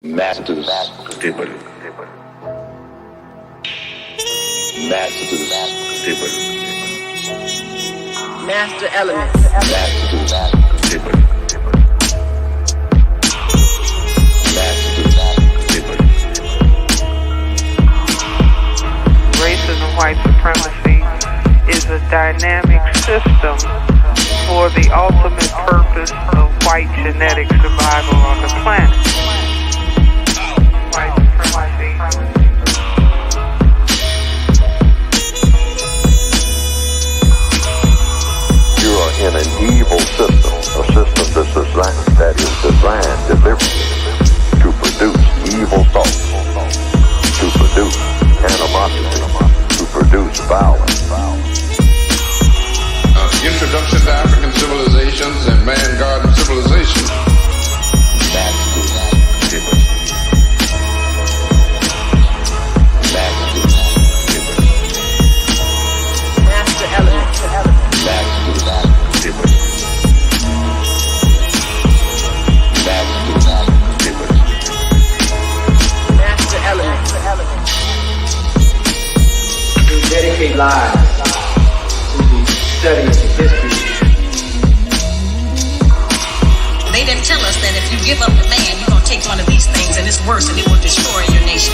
Masters table. Masters table. Master elements. Masters table. Masters table. Racism, white supremacy is a dynamic system for the ultimate purpose of white genetic survival on the planet. White supremacy. You are in an evil system, a system that is designed deliberately to produce evil thoughts, to produce animosity, to produce violence. Introduction to African civilizations and man-garden civilization. Masters table. Masters table. Master elements. Masters table. Masters table. Master elements. We dedicate lives to the study of history. They didn't tell us that if you give up the man, you're going to take one of these things and it's worse and it will destroy your nation.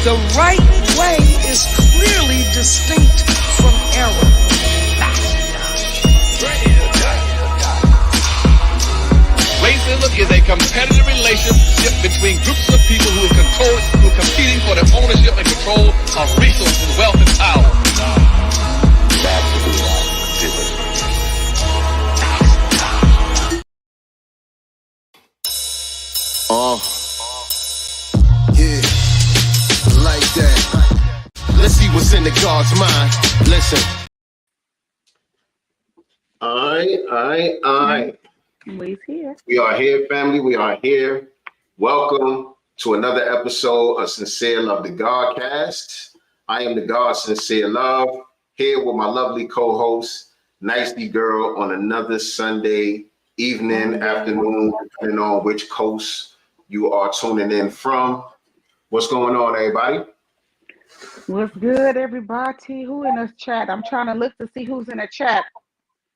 The right way is clearly distinct from error. Racism is a competitive relationship between groups of people who are competing for the ownership and control of resources, wealth, and power. Yeah, like that. Let's see what's in the God's mind. Listen. Aye. We's here. We are here, family. We are here. Welcome to another episode of Sincere Love, the Godcast. I am the God Sincere Love, here with my lovely co-host, Nicely Girl, on another Sunday evening, afternoon, depending on which coast you are tuning in from. What's going on, everybody? What's good, everybody? Who in the chat? I'm trying to look to see who's in the chat.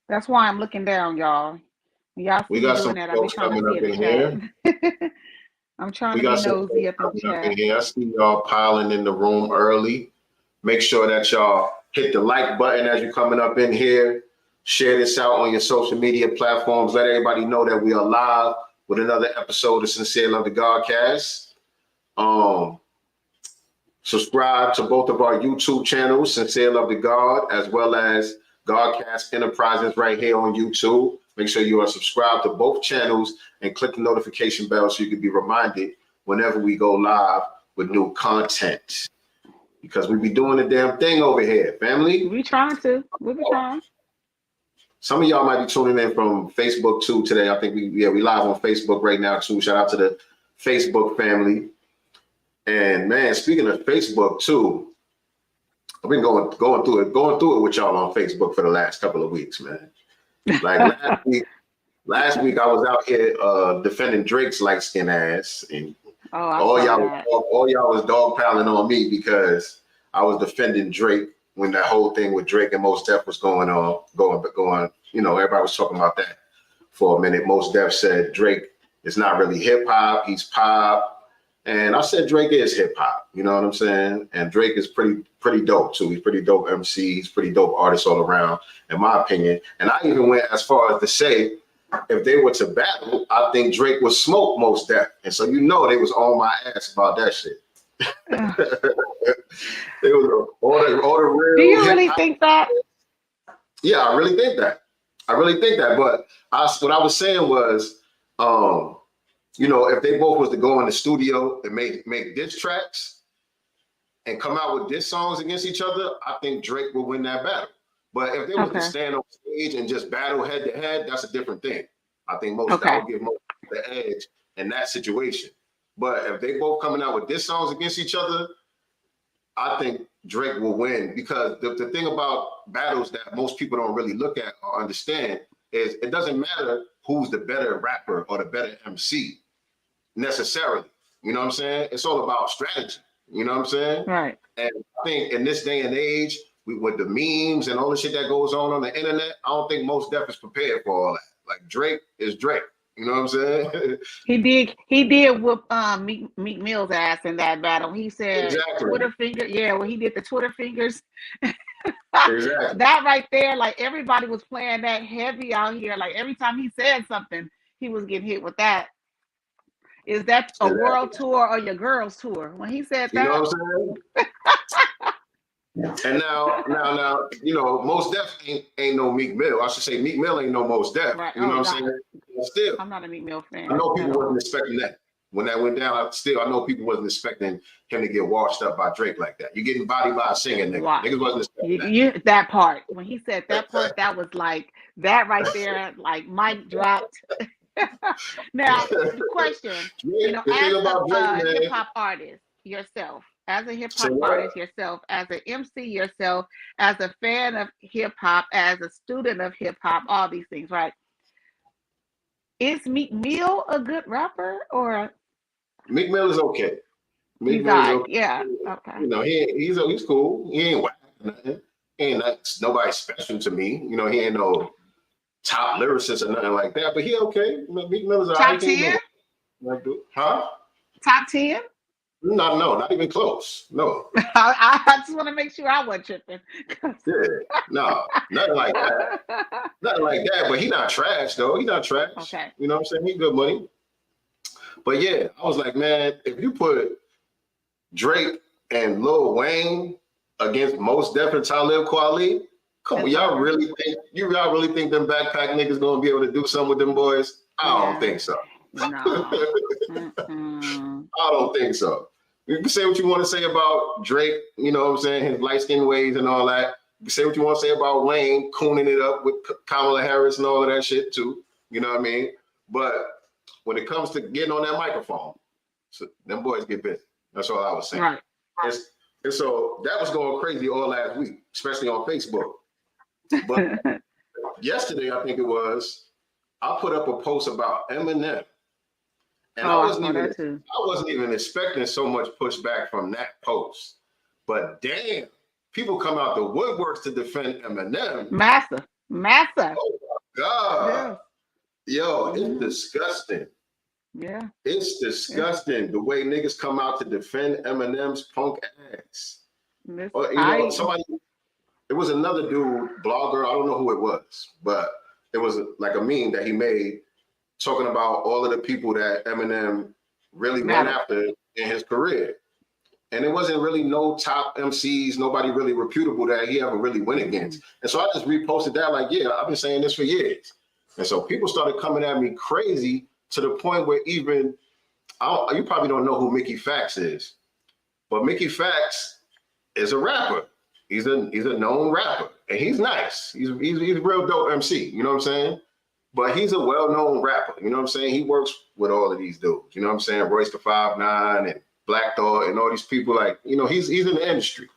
That's why I'm looking down, y'all. Y'all We see got me some doing that. I'll be folks trying coming to up see in in the chat. I'm trying We to got be some nosy up folks in the coming up in chat. here. I see y'all piling in the room early. Make sure that y'all hit the like button as you're coming up in here. Share this out on your social media platforms. Let everybody know that we are live with another episode of Sincere Love the Godcast. Subscribe to both of our YouTube channels, Sincere Love the God, as well as Godcast Enterprises right here on YouTube. Make sure you are subscribed to both channels and click the notification bell so you can be reminded whenever we go live with new content. Because we be doing the damn thing over here, family. We trying to. We be trying. Some of y'all might be tuning in from Facebook too today. I think we live on Facebook right now too. Shout out to the Facebook family. And man, speaking of Facebook too, I've been going through it with y'all on Facebook for the last couple of weeks, man. Like last week I was out here defending Drake's light skin ass, and all y'all was dog piling on me because I was defending Drake when that whole thing with Drake and Mos Def was going. You know, everybody was talking about that for a minute. Mos Def said Drake is not really hip hop; he's pop. And I said Drake is hip hop, you know what I'm saying? And Drake is pretty dope too. He's pretty dope MC. He's pretty dope artist all around, in my opinion. And I even went as far as to say, if they were to battle, I think Drake would smoke Mos Def. And so you know they was on my ass about that shit. They was all the real. Do you really think that? Yeah, I really think that. But what I was saying was, you know, if they both was to go in the studio and make diss tracks and come out with diss songs against each other, I think Drake will win that battle. But if they was to stand on stage and just battle head to head, that's a different thing. I think that would give Mos the edge in that situation. But if they both coming out with diss songs against each other, I think Drake will win, because the thing about battles that most people don't really look at or understand is it doesn't matter who's the better rapper or the better MC necessarily. You know what I'm saying? It's all about strategy. You know what I'm saying? Right. And I think in this day and age, with the memes and all the shit that goes on the internet, I don't think Mos Def is prepared for all that. Like Drake is Drake. You know what I'm saying? He did whoop Meek Mill's ass in that battle. He said Exactly. Twitter finger. Yeah, when he did the Twitter fingers. Exactly. That right there, like everybody was playing that heavy out here. Like every time he said something, he was getting hit with that. Is that a world tour or your girls tour? When he said that, you know what I'm saying? And now, you know, Mos Def ain't no Meek Mill. I should say Meek Mill ain't no Mos Def. Right. You know what I'm saying? But still, I'm not a Meek Mill fan. I know people wasn't expecting that. When that went down, I know people wasn't expecting him to get washed up by Drake like that. You're getting bodied by a singing nigga. Wow. Niggas wasn't expecting that part. When he said that part, that was like that right there, like mic dropped. Now, the question, you know, as a hip hop artist yourself, as a hip hop artist yourself, as an MC yourself, as a fan of hip hop, as a student of hip hop, all these things, right? Is Meek Mill a good rapper or? Meek Mill is okay. Meek Mill is okay. Yeah, okay. You know, he's cool. He ain't whack nothing. He ain't nobody special to me. You know, he ain't no top lyricist or nothing like that. But he okay. Meek Mill is top 10. Huh? Top 10? No, not even close. No. I just want to make sure I wasn't tripping. Yeah, no, nothing like that. Nothing like that. But he not trash though. He not trash. Okay. You know what I'm saying? He good money. But yeah, I was like, man, if you put Drake and Lil Wayne against Mos Def and Talib Kweli, come on, y'all really think them backpack niggas gonna be able to do something with them boys? I don't think so. No. I don't think so. You can say what you want to say about Drake, you know what I'm saying, his light-skinned ways and all that. You can say what you want to say about Wayne, cooning it up with Kamala Harris and all of that shit too. You know what I mean? But when it comes to getting on that microphone, so them boys get busy. That's all I was saying. Right. And so that was going crazy all last week, especially on Facebook. But yesterday, I think it was, I put up a post about Eminem. And I wasn't even expecting so much pushback from that post. But damn, people come out the woodworks to defend Eminem. Massa. Oh my God. Yeah. Yo, it's disgusting. Yeah. It's disgusting the way niggas come out to defend Eminem's punk ass. Or, you know, it was another dude, blogger, I don't know who it was, but it was like a meme that he made talking about all of the people that Eminem really went after in his career. And it wasn't really no top MCs, nobody really reputable that he ever really went against. And so I just reposted that like, yeah, I've been saying this for years. And so people started coming at me crazy to the point where even, you probably don't know who Mickey Fax is, but Mickey Fax is a rapper. He's a known rapper and he's nice. He's a real dope MC, you know what I'm saying? But he's a well-known rapper, you know what I'm saying? He works with all of these dudes, you know what I'm saying? Royce the 5'9" and Black Thought and all these people, like, you know, he's in the industry.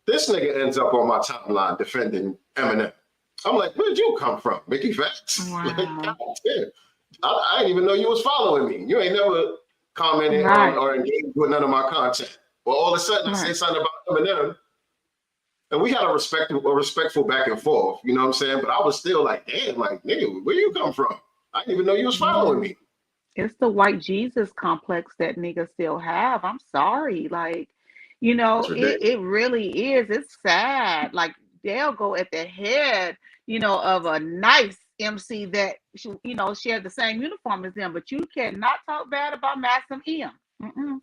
This nigga ends up on my timeline defending Eminem. I'm like, where'd you come from, Mickey Fax? Wow. Like, God damn. I didn't even know you was following me. You ain't never commented on or engaged with none of my content. Well, all of a sudden I say something about Eminem, and we had a respectful back and forth, you know what I'm saying? But I was still like, damn, like, nigga, where you come from? I didn't even know you was following me. It's the white Jesus complex that niggas still have. I'm sorry. Like, you know, it really is. It's sad. Like, they'll go at the head, you know, of a nice MC that, you know, shared the same uniform as them, but you cannot talk bad about Massam M.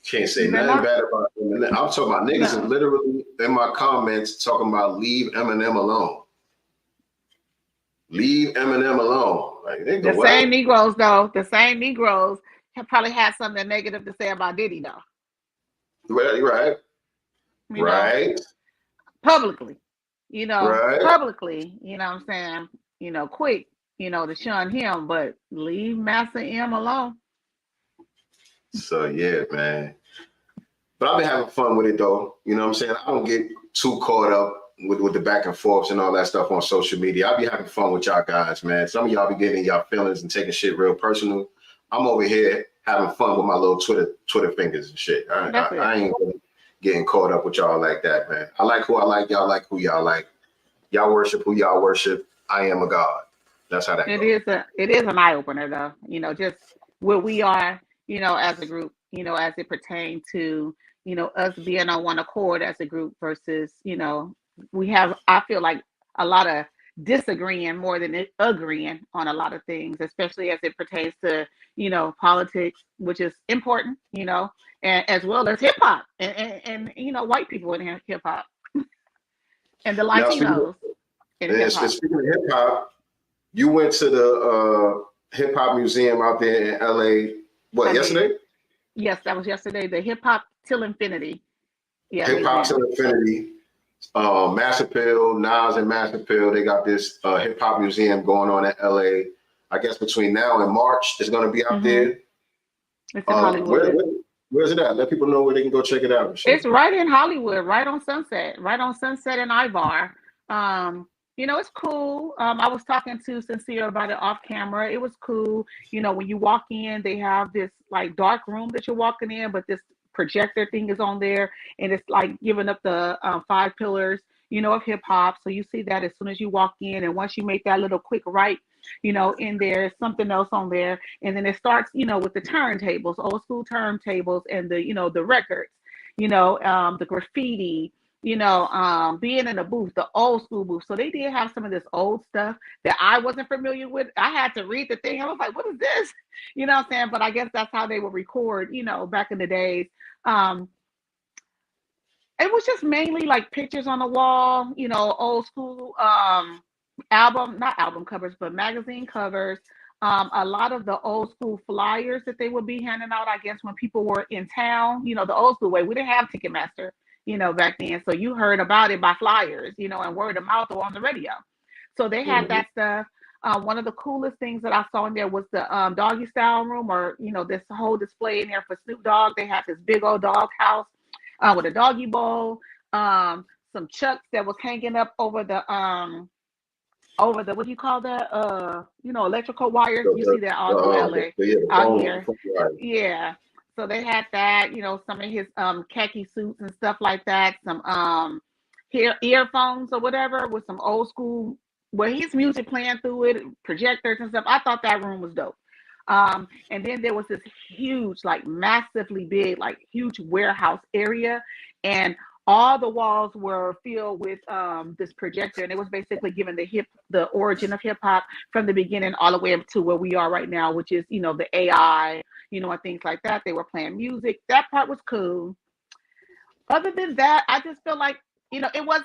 Can't say nothing bad about Eminem. I'm talking about niggas are literally in my comments talking about leave Eminem alone. Leave Eminem alone. Like, the same Negroes, though, have probably had something negative to say about Diddy, though. Right. You know, publicly, you know, publicly, you know what I'm saying? You know, quick, you know, to shun him, but leave Master M alone. So yeah, man. But I've been having fun with it though. You know what I'm saying? I don't get too caught up with the back and forths and all that stuff on social media. I'll be having fun with y'all guys, man. Some of y'all be getting in y'all feelings and taking shit real personal. I'm over here having fun with my little Twitter fingers and shit. I ain't really getting caught up with y'all like that, man. I like who I like. Y'all like who y'all like. Y'all worship who y'all worship. I am a God. That's how that goes. It is an eye opener though. You know, just where we are, you know, as a group, you know, as it pertains to, you know, us being on one accord as a group versus, you know, we have, I feel like a lot of disagreeing more than agreeing on a lot of things, especially as it pertains to, you know, politics, which is important, you know, and as well as hip hop and you know, white people in hip hop and the Latinos in hip hop. Speaking of hip hop, you went to the hip hop museum out there in LA. What, yesterday? Yes, that was yesterday. The Hip Hop Till Infinity. Yeah, Hip Hop Till Infinity. Mass Appeal, Nas and Mass Appeal. They got this hip hop museum going on in LA. I guess between now and March, it's going to be out there. It's in Hollywood. Where's it at? Let people know where they can go check it out. It's right in Hollywood, right on Sunset and Ivar. You know, it's cool. I was talking to Sincere about it off camera. It was cool. You know, when you walk in, they have this like dark room that you're walking in, but this projector thing is on there, and it's like giving up the 5 pillars, you know, of hip hop. So you see that as soon as you walk in, and once you make that little quick right, you know, in there's something else on there, and then it starts, you know, with the turntables, old school turntables, and the, you know, the records, you know, the graffiti, you know, being in the booth, the old school booth. So they did have some of this old stuff that I wasn't familiar with. I had to read the thing. I was like, what is this? You know what I'm saying? But I guess that's how they would record, you know, back in the days. It was just mainly like pictures on the wall, you know, old school not album covers, but magazine covers. A lot of the old school flyers that they would be handing out, I guess, when people were in town, you know, the old school way. We didn't have Ticketmaster, you know, back then. So you heard about it by flyers, you know, and word of mouth or on the radio. So they had that stuff. One of the coolest things that I saw in there was the doggy style room, or, you know, this whole display in there for Snoop Dogg. They had this big old dog house with a doggy bowl, some chucks that was hanging up over the what do you call that? You know, electrical wires. You see that all over LA out here. Yeah. So they had that, you know, some of his khaki suits and stuff like that, some earphones or whatever with some old school, where his music playing through it, projectors and stuff. I thought that room was dope. And then there was this huge, like massively big, like huge warehouse area, and all the walls were filled with this projector, and it was basically giving the origin of hip hop from the beginning all the way up to where we are right now, which is, you know, the AI, you know, and things like that. They were playing music. That part was cool. Other than that, I just feel like, you know, it was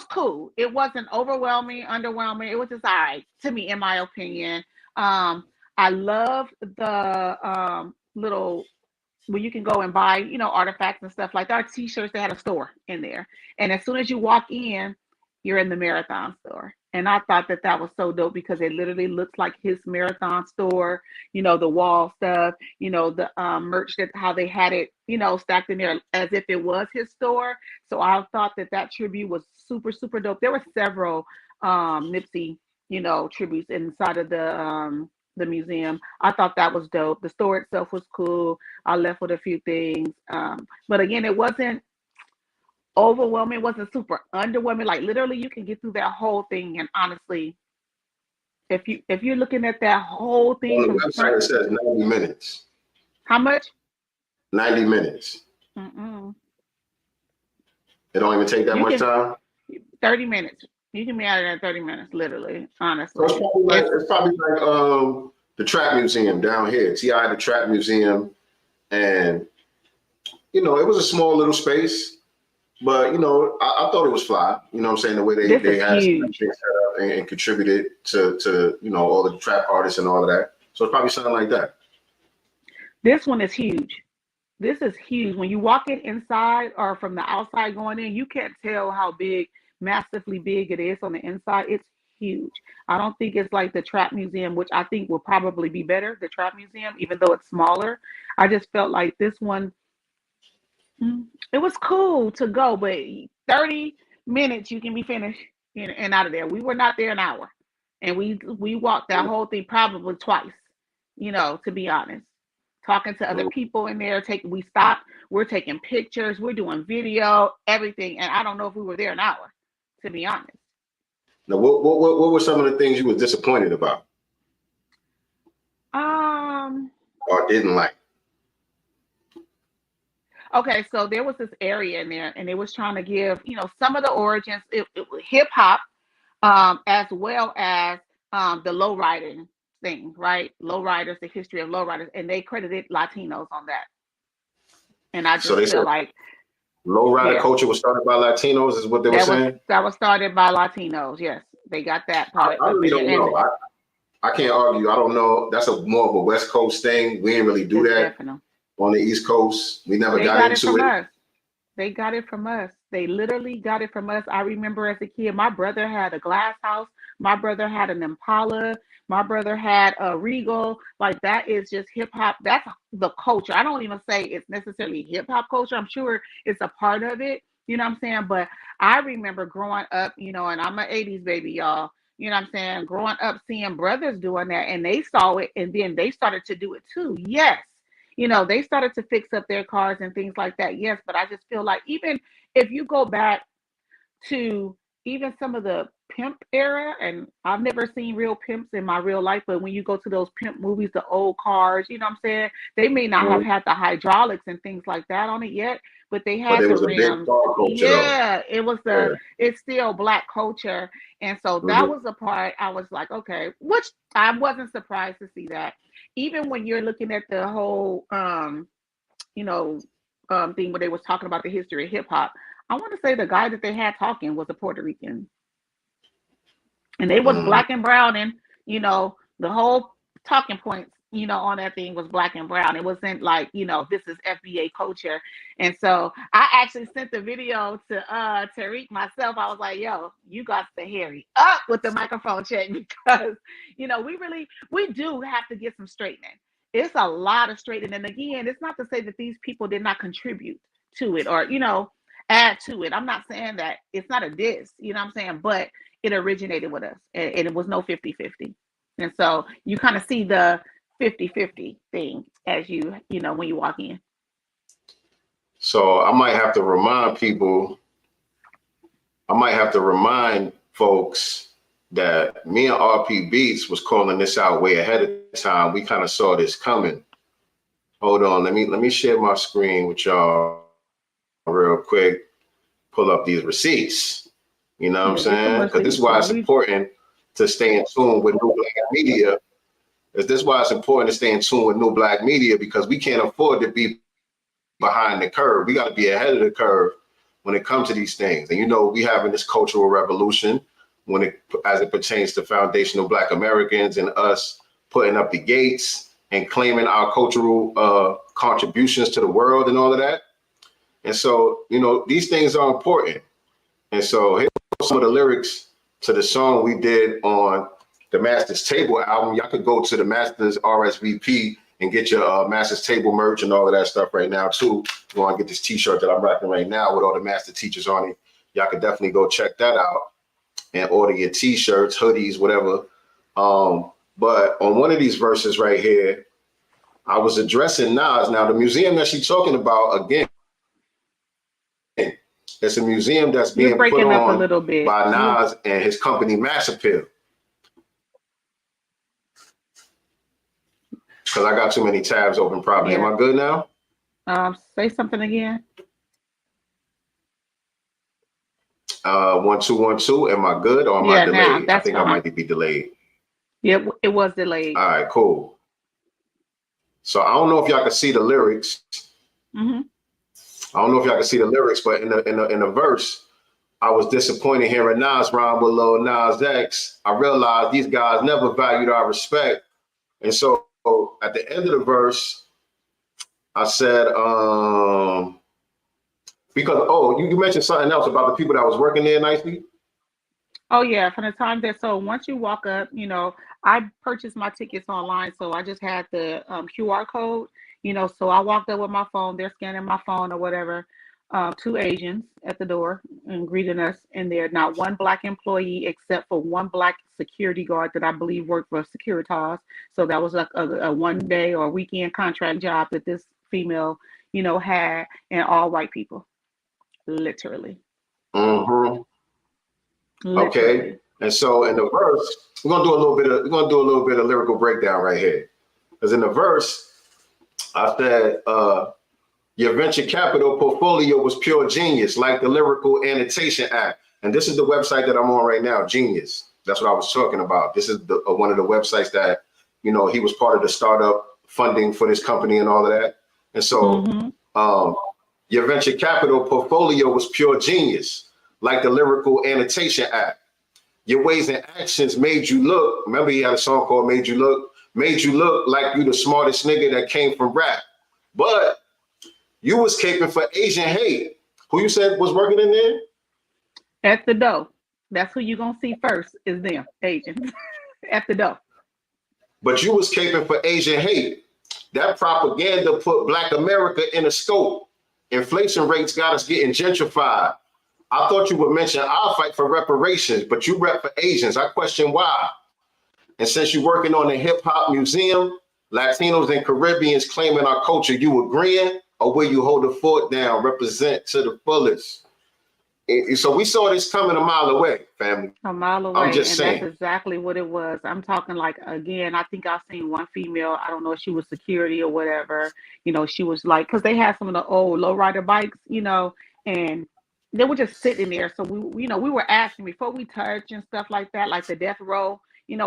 cool. It wasn't overwhelming, underwhelming. It was just all right to me, in my opinion. I love the little where you can go and buy, you know, artifacts and stuff like that. Our t-shirts, they had a store in there. And as soon as you walk in, you're in the Marathon store. And I thought that was so dope, because it literally looks like his Marathon store, you know, the wall stuff, you know, the merch, that how they had it, you know, stacked in there as if it was his store. So I thought that tribute was super, super dope. There were several Nipsey, you know, tributes inside of the museum. I thought that was dope. The store itself was cool. I left with a few things. But again, it wasn't overwhelming. It wasn't super underwhelming. Like literally you can get through that whole thing. And honestly, if you're looking at that whole thing, on the website, it says 90 minutes. How much? 90 minutes. Mm-mm. It don't even take that much time? 30 minutes. You can be out of there in 30 minutes, literally, honestly. So it's probably like the Trap Museum down here. T.I. had the Trap Museum, and, you know, it was a small little space, but, you know, I thought it was fly. You know what I'm saying? The way they had things set up and contributed to, you know, all the trap artists and all of that. So it's probably something like that. This one is huge. This is huge. When you walk in inside or from the outside going in, you can't tell how big, massively big it is on the inside. It's huge. I don't think it's like the Trap Museum, which I think will probably be better, the Trap Museum, even though it's smaller. I just felt like this one, it was cool to go, but 30 minutes you can be finished and out of there. We were not there an hour, and we walked that whole thing probably twice. To be honest, talking to other people in there. We stopped. We're taking pictures. We're doing video, everything, and I don't know if we were there an hour, to be honest. Now, what were some of the things you were disappointed about? Or didn't like? Okay, so there was this area in there, and it was trying to give, some of the origins, it was hip hop, as well as the lowriding thing, right? Lowriders, the history of lowriders, and they credited Latinos on that. And I just feel like lowrider culture was started by Latinos, is what they were saying? That was started by Latinos, yes. They got that part. I really don't know. I can't argue. I don't know. That's more of a West Coast thing. We didn't really do that. Definitely. On the East Coast. We never got into it. They got it from us. They literally got it from us. I remember as a kid, my brother had a glass house. My brother had an Impala. My brother had a Regal. Like, that is just hip hop. That's the culture. I don't even say it's necessarily hip hop culture. I'm sure it's a part of it. You know what I'm saying? But I remember growing up, and I'm an 80s baby, y'all. You know what I'm saying? Growing up, seeing brothers doing that, and they saw it, and then they started to do it too. Yes. They started to fix up their cars and things like that. Yes. But I just feel like even if you go back to even some of the pimp era, and I've never seen real pimps in my real life, but when you go to those pimp movies, the old cars, you know what I'm saying? They may not have had the hydraulics and things like that on it yet, but they had the rims. Yeah, it was it's still Black culture. And so that was the part I was like, okay, which I wasn't surprised to see that. Even when you're looking at the whole, thing where they was talking about the history of hip hop, I want to say the guy that they had talking was a Puerto Rican, and they was Black and brown, and the whole talking points, on that thing was Black and brown. It wasn't like, this is FBA culture. And so I actually sent the video to Tariq myself. I was like, yo, you got to hurry up with the microphone check, because, we do have to get some straightening. It's a lot of straightening. And again, it's not to say that these people did not contribute to it or, add to it. I'm not saying that. It's not a diss, you know what I'm saying? But it originated with us, and it was no 50-50. And so you kind of see the 50-50 thing as when you walk in. So I might have to remind folks that me and RP Beats was calling this out way ahead of time. We kind of saw this coming. Hold on, let me share my screen with y'all real quick. Pull up these receipts. You know what I'm saying? Because this is why it's important to stay in tune with new Black media. This is why it's important to stay in tune with new Black media, because we can't afford to be behind the curve. We got to be ahead of the curve when it comes to these things. And we having this cultural revolution as it pertains to foundational Black Americans and us putting up the gates and claiming our cultural contributions to the world and all of that. And so, these things are important. And so here's some of the lyrics to the song we did on the Masters Table album. Y'all could go to the Masters RSVP and get your Masters Table merch and all of that stuff right now too. If you want to get this t-shirt that I'm rocking right now with all the Master Teachers on it, y'all could definitely go check that out and order your t-shirts, hoodies, whatever. But on one of these verses right here, I was addressing Nas. Now, the museum that she's talking about, again, it's a museum that's being put on a little bit by Nas and his company Mass Appeal. Because I got too many tabs open probably. Yeah. Am I good now? Say something again. 1 2 1 2. Am I good or am I delayed? I think fine. I might be delayed. Yeah, it was delayed. All right, cool. So I don't know if y'all can see the lyrics. I don't know if y'all can see the lyrics, but in the verse, I was disappointed hearing Nas rhyme with Lil Nas X. I realized these guys never valued our respect. And so at the end of the verse, I said, because, you mentioned something else about the people that was working there nicely. Oh yeah, from the time so once you walk up, I purchased my tickets online, so I just had the QR code, so I walked up with my phone, they're scanning my phone or whatever. 2 Asians at the door and greeting us in there. Not one black employee except for one black security guard that I believe worked for Securitas. So that was like a 1 day or weekend contract job that this female, had, and all white people, literally. Mm-hmm. Literally. Okay. And so in the verse, we're gonna do a little bit of lyrical breakdown right here. Because in the verse, I said your venture capital portfolio was pure genius, like the Lyrical Annotation Act. And this is the website that I'm on right now, Genius. That's what I was talking about. This is one of the websites that, he was part of the startup funding for this company and all of that. And so your venture capital portfolio was pure genius, like the Lyrical Annotation Act. Your ways and actions made you look, remember he had a song called Made You Look like you the smartest nigga that came from rap. But you was caping for Asian hate. Who you said was working in there? At the door. That's who you gonna see first is them, Asians. At the door. But you was caping for Asian hate. That propaganda put Black America in a scope. Inflation rates got us getting gentrified. I thought you would mention I'll fight for reparations, but you rep for Asians. I question why. And since you're working on the hip hop museum, Latinos and Caribbeans claiming our culture, you agreeing? Or will you hold the fort down, represent to the fullest? So we saw this coming a mile away, family. A mile away, I'm just saying. That's exactly what it was. I'm talking like, again, I think I've seen one female, I don't know if she was security or whatever, she was like, because they had some of the old lowrider bikes, and they were just sitting there. So we were asking before we touch and stuff like that, like the death row,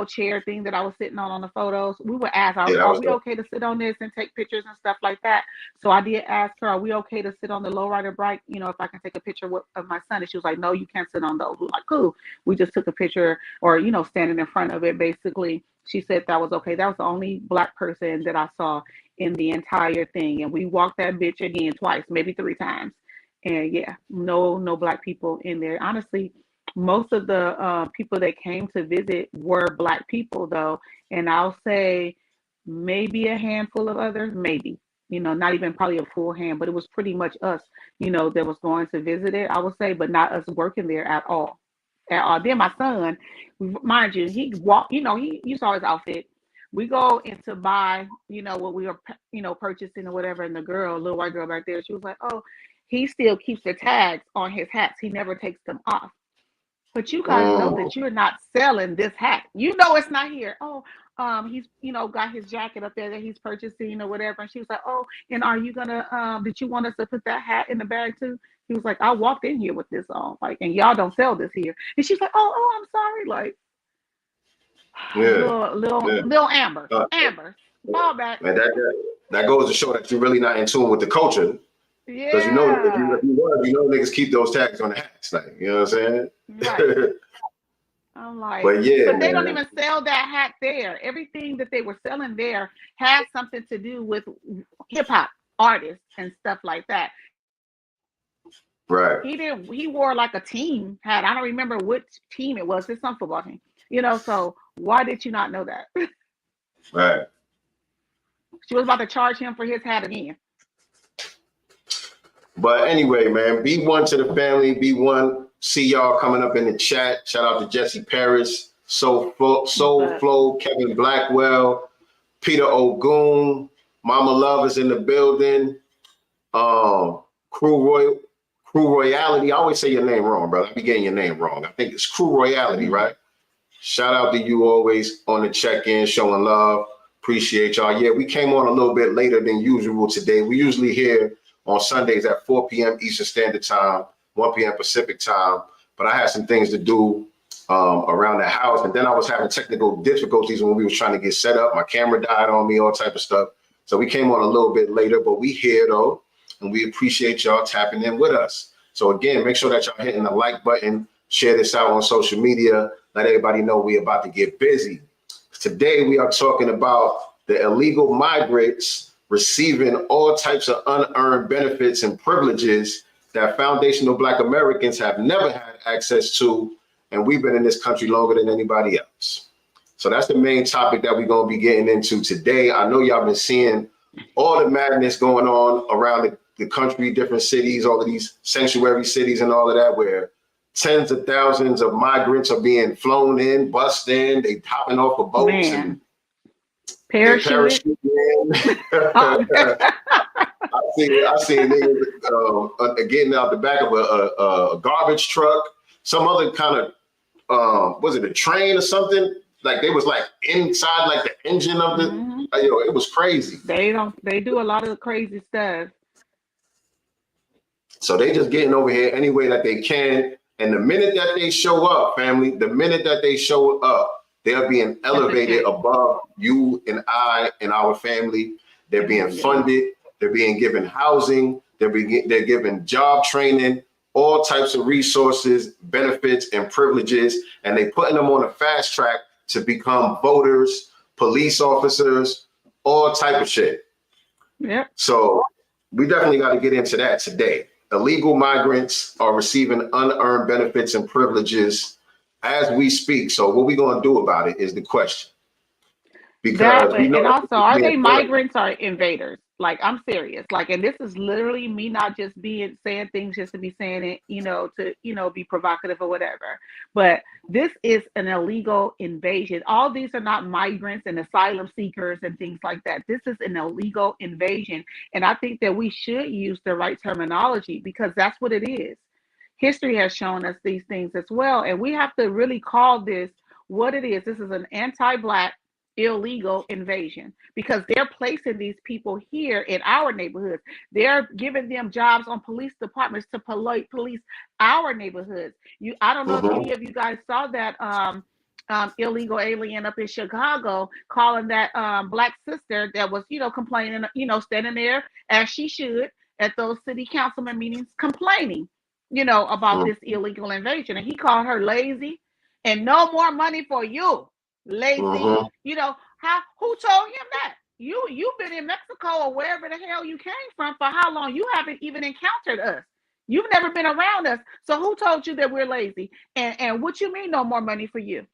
chair thing that I was sitting on the photos. We were asked, are we okay to sit on this and take pictures and stuff like that? So I did ask her, are we okay to sit on the lowrider bike? If I can take a picture of my son. And she was like, no, you can't sit on those. We were like, cool. We just took a picture or, standing in front of it, basically. She said that was okay. That was the only Black person that I saw in the entire thing. And we walked that bitch again twice, maybe 3 times. And yeah, no Black people in there. Honestly, most of the people that came to visit were Black people, though. And I'll say maybe a handful of others, maybe, not even probably a full hand, but it was pretty much us, that was going to visit it, I would say, but not us working there at all. Then my son, mind you, he walked, you saw his outfit. We go in to buy, what we were, purchasing or whatever. And the girl, little white girl back there, she was like, oh, he still keeps the tags on his hats. He never takes them off. But you guys know that you're not selling this hat. It's not here. Oh, he's, got his jacket up there that he's purchasing or whatever. And she was like, oh, and are you gonna, did you want us to put that hat in the bag too? He was like, I walked in here with this on, like, and y'all don't sell this here. And she's like, oh, I'm sorry. Like, little Amber, fall back. And that goes to show that you're really not in tune with the culture. Yeah. Because if you were, niggas keep those tags on the hats, like, you know what I'm saying? Right. I'm like, but they don't even sell that hat there. Everything that they were selling there has something to do with hip hop artists and stuff like that. Right. He wore like a team hat. I don't remember which team it was. It's some football team. So why did you not know that? Right. She was about to charge him for his hat again. But anyway, man, B1 to the family, B1. See y'all coming up in the chat. Shout out to Jesse Paris, Soul Flow, Kevin Blackwell, Peter Ogun, Mama Love is in the building. Crew Royality. I always say your name wrong, brother. I be getting your name wrong. I think it's Crew Royality, right? Shout out to you always on the check-in, showing love. Appreciate y'all. Yeah, we came on a little bit later than usual today. We usually here on Sundays at 4 p.m. Eastern Standard Time, 1 p.m. Pacific Time. But I had some things to do around the house. And then I was having technical difficulties when we was trying to get set up. My camera died on me, all type of stuff. So we came on a little bit later, but we here though. And we appreciate y'all tapping in with us. So again, make sure that y'all hitting the like button, share this out on social media, let everybody know we about to get busy. Today, we are talking about the illegal migrants receiving all types of unearned benefits and privileges that foundational Black Americans have never had access to, and we've been in this country longer than anybody else. So that's the main topic that we're going to be getting into today. I know y'all been seeing all the madness going on around the country, different cities, all of these sanctuary cities and all of that, where tens of thousands of migrants are being flown in, bussed in, they hopping off of boats and parachute. I seen niggas getting out the back of a garbage truck, some other kind of was it a train or something? Like they was like inside like the engine of the it was crazy. They do a lot of crazy stuff. So they just getting over here any way that they can. And the minute that they show up, family, the minute that they show up, they're being elevated above you and I and our family. They're being funded. They're being given housing. They're given job training, all types of resources, benefits, and privileges. And they putting them on a fast track to become voters, police officers, all type of shit. Yeah. So we definitely got to get into that today. Illegal migrants are receiving unearned benefits and privileges as we speak. So what we going to do about it is the question. Because and also, are they migrants or invaders? Like, I'm serious. Like, and this is literally me not just saying things just to be saying it, to be provocative or whatever. But this is an illegal invasion. All these are not migrants and asylum seekers and things like that. This is an illegal invasion. And I think that we should use the right terminology because that's what it is. History has shown us these things as well. And we have to really call this what it is. This is an anti-Black illegal invasion because they're placing these people here in our neighborhoods. They're giving them jobs on police departments to police our neighborhoods. I don't know if any of you guys saw that illegal alien up in Chicago calling that Black sister that was, complaining, standing there as she should at those city councilman meetings complaining, about this illegal invasion. And he called her lazy and no more money for you. Lazy, who told him that? You've been in Mexico or wherever the hell you came from for how long? You haven't even encountered us. You've never been around us. So who told you that we're lazy? And what you mean no more money for you?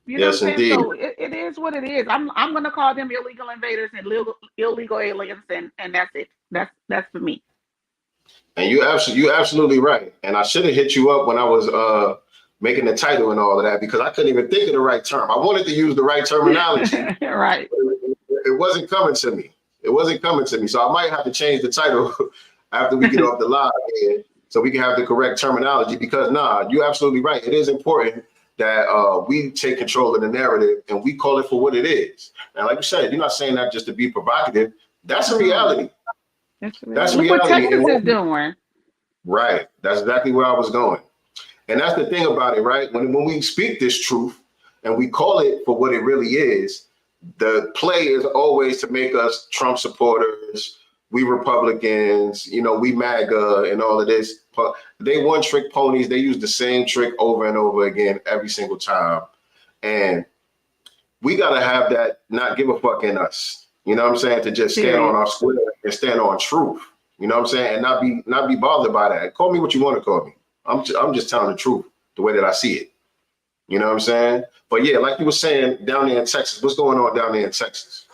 Yes, indeed. So it is what it is. I'm gonna call them illegal invaders and illegal aliens, and that's it. That's for me. And you're absolutely right. And I should have hit you up when I was making the title and all of that because I couldn't even think of the right term. I wanted to use the right terminology. Right. It wasn't coming to me. So I might have to change the title after we get off the live here so we can have the correct terminology because you're absolutely right. It is important that we take control of the narrative and we call it for what it is. And like you said, you're not saying that just to be provocative. That's a reality. That's Look what Texas is doing. Right. That's exactly where I was going. And that's the thing about it, right? When we speak this truth and we call it for what it really is, the play is always to make us Trump supporters, we Republicans, we MAGA and all of this. They one-trick ponies. They use the same trick over and over again every single time. And we got to have that not give a fuck in us. You know what I'm saying? To just stand on our square and stand on truth. You know what I'm saying? And not be bothered by that. Call me what you want to call me. I'm just telling the truth the way that I see it. You know what I'm saying? But yeah, like you were saying down there in Texas, what's going on down there in Texas?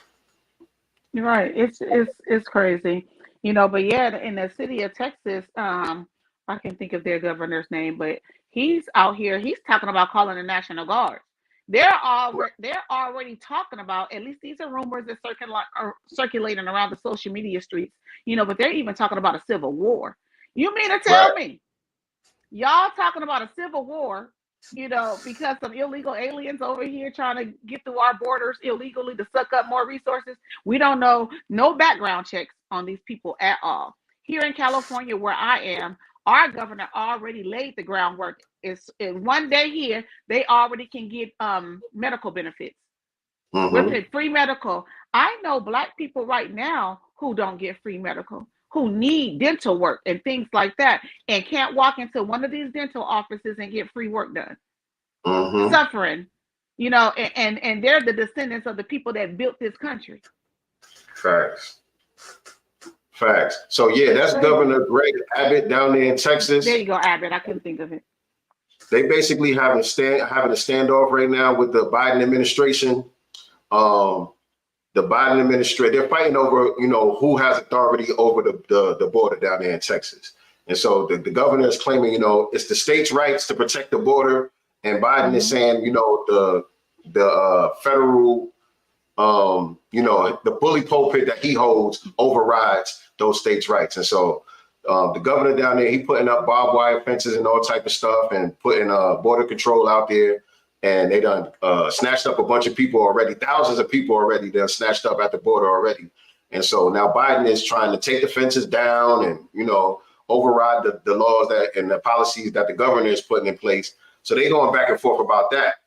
You're right. It's crazy. But yeah, in the city of Texas, I can't think of their governor's name, but he's out here, he's talking about calling the National Guard. They're already talking about, at least these are rumors that are circulating around the social media streets, but they're even talking about a civil war. You mean to tell me y'all talking about a civil war, because some illegal aliens over here trying to get through our borders illegally to suck up more resources? We don't know no background checks on these people at all. Here in California, where I am, our governor already laid the groundwork. It's one day here, they already can get medical benefits. With free medical. I know Black people right now who don't get free medical, who need dental work and things like that, and can't walk into one of these dental offices and get free work done. Suffering, and they're the descendants of the people that built this country. Facts. So yeah, that's Governor Greg Abbott down there in Texas. There you go, Abbott. I couldn't think of it. They basically having a standoff right now with the Biden administration. The the Biden administration, they're fighting over, you know, who has authority over the border down there in Texas. And so the governor is claiming, you know, it's the state's rights to protect the border. And Biden is saying, you know, the federal, you know, the bully pulpit that he holds overrides those states' rights. And so the governor down there, he putting up barbed wire fences and all type of stuff and putting border control out there. And they done snatched up a bunch of people already, thousands of people already. They're snatched up at the border already. And so now Biden is trying to take the fences down and, you know, override the laws that and the policies that the governor is putting in place. So they going back and forth about that.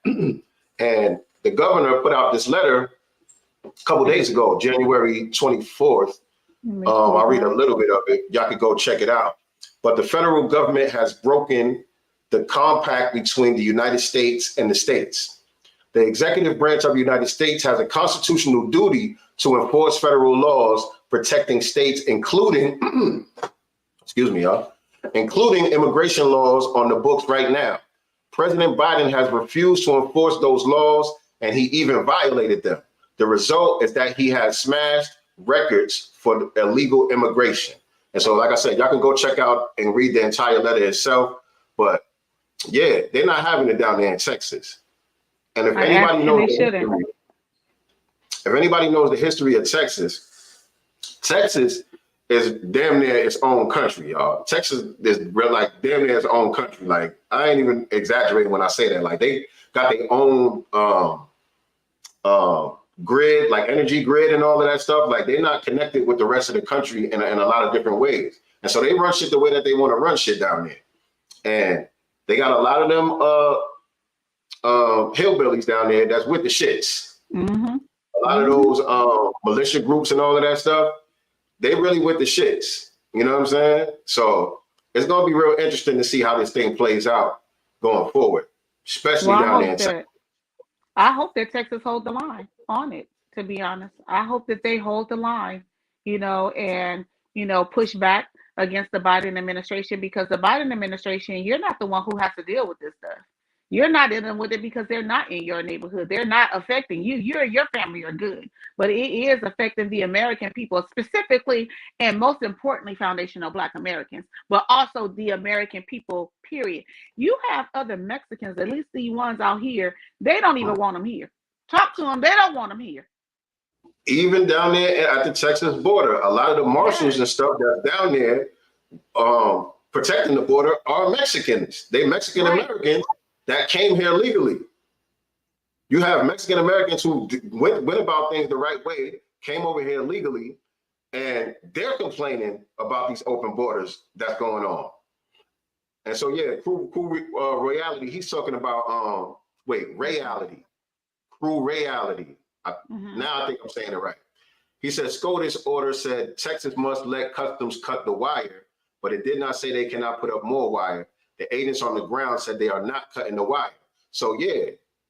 And the governor put out this letter a couple days ago, January 24th. I'll read a little bit of it. Y'all can go check it out. But the federal government has broken the compact between the United States and the states. The executive branch of the United States has a constitutional duty to enforce federal laws protecting states, including, excuse me, y'all, including immigration laws on the books right now. President Biden has refused to enforce those laws, and he even violated them. The result is that he has smashed records for illegal immigration. And so, like I said, y'all can go check out and read the entire letter itself. But yeah, they're not having it down there in Texas. And if anybody knows the history of Texas, Texas is damn near its own country, y'all. Texas is real, like damn near its own country. Like I ain't even exaggerating when I say that. Like they got their own grid, like energy grid and all of that stuff. Like they're not connected with the rest of the country in a lot of different ways. And so they run shit the way that they want to run shit down there. And they got a lot of them hillbillies down there that's with the shits. A lot of those militia groups and all of that stuff, they really with the shits. You know what I'm saying? So it's going to be real interesting to see how this thing plays out going forward, especially down there in Texas. I hope that Texas hold the line on it, to be honest. I hope that they hold the line, you know, and, you know, push back against the Biden administration, because the Biden administration, you're not the one who has to deal with this stuff. You're not dealing with it because they're not in your neighborhood. They're not affecting you. You and your family are good, but it is affecting the American people specifically, and most importantly, foundational Black Americans, but also the American people, period. You have other Mexicans, at least the ones out here, they don't even want them here. Talk to them, they don't want them here. Even down there at the Texas border, a lot of the marshals and stuff that's down there protecting the border are Mexicans. They Mexican Americans that came here legally. You have Mexican Americans who went about things the right way, came over here legally, and they're complaining about these open borders that's going on. And so, yeah, Reality, he's talking about, Reality. Crew Reality. Now I think I'm saying it right. He said, SCOTUS order said Texas must let customs cut the wire, but it did not say they cannot put up more wire. The agents on the ground said they are not cutting the wire. So yeah,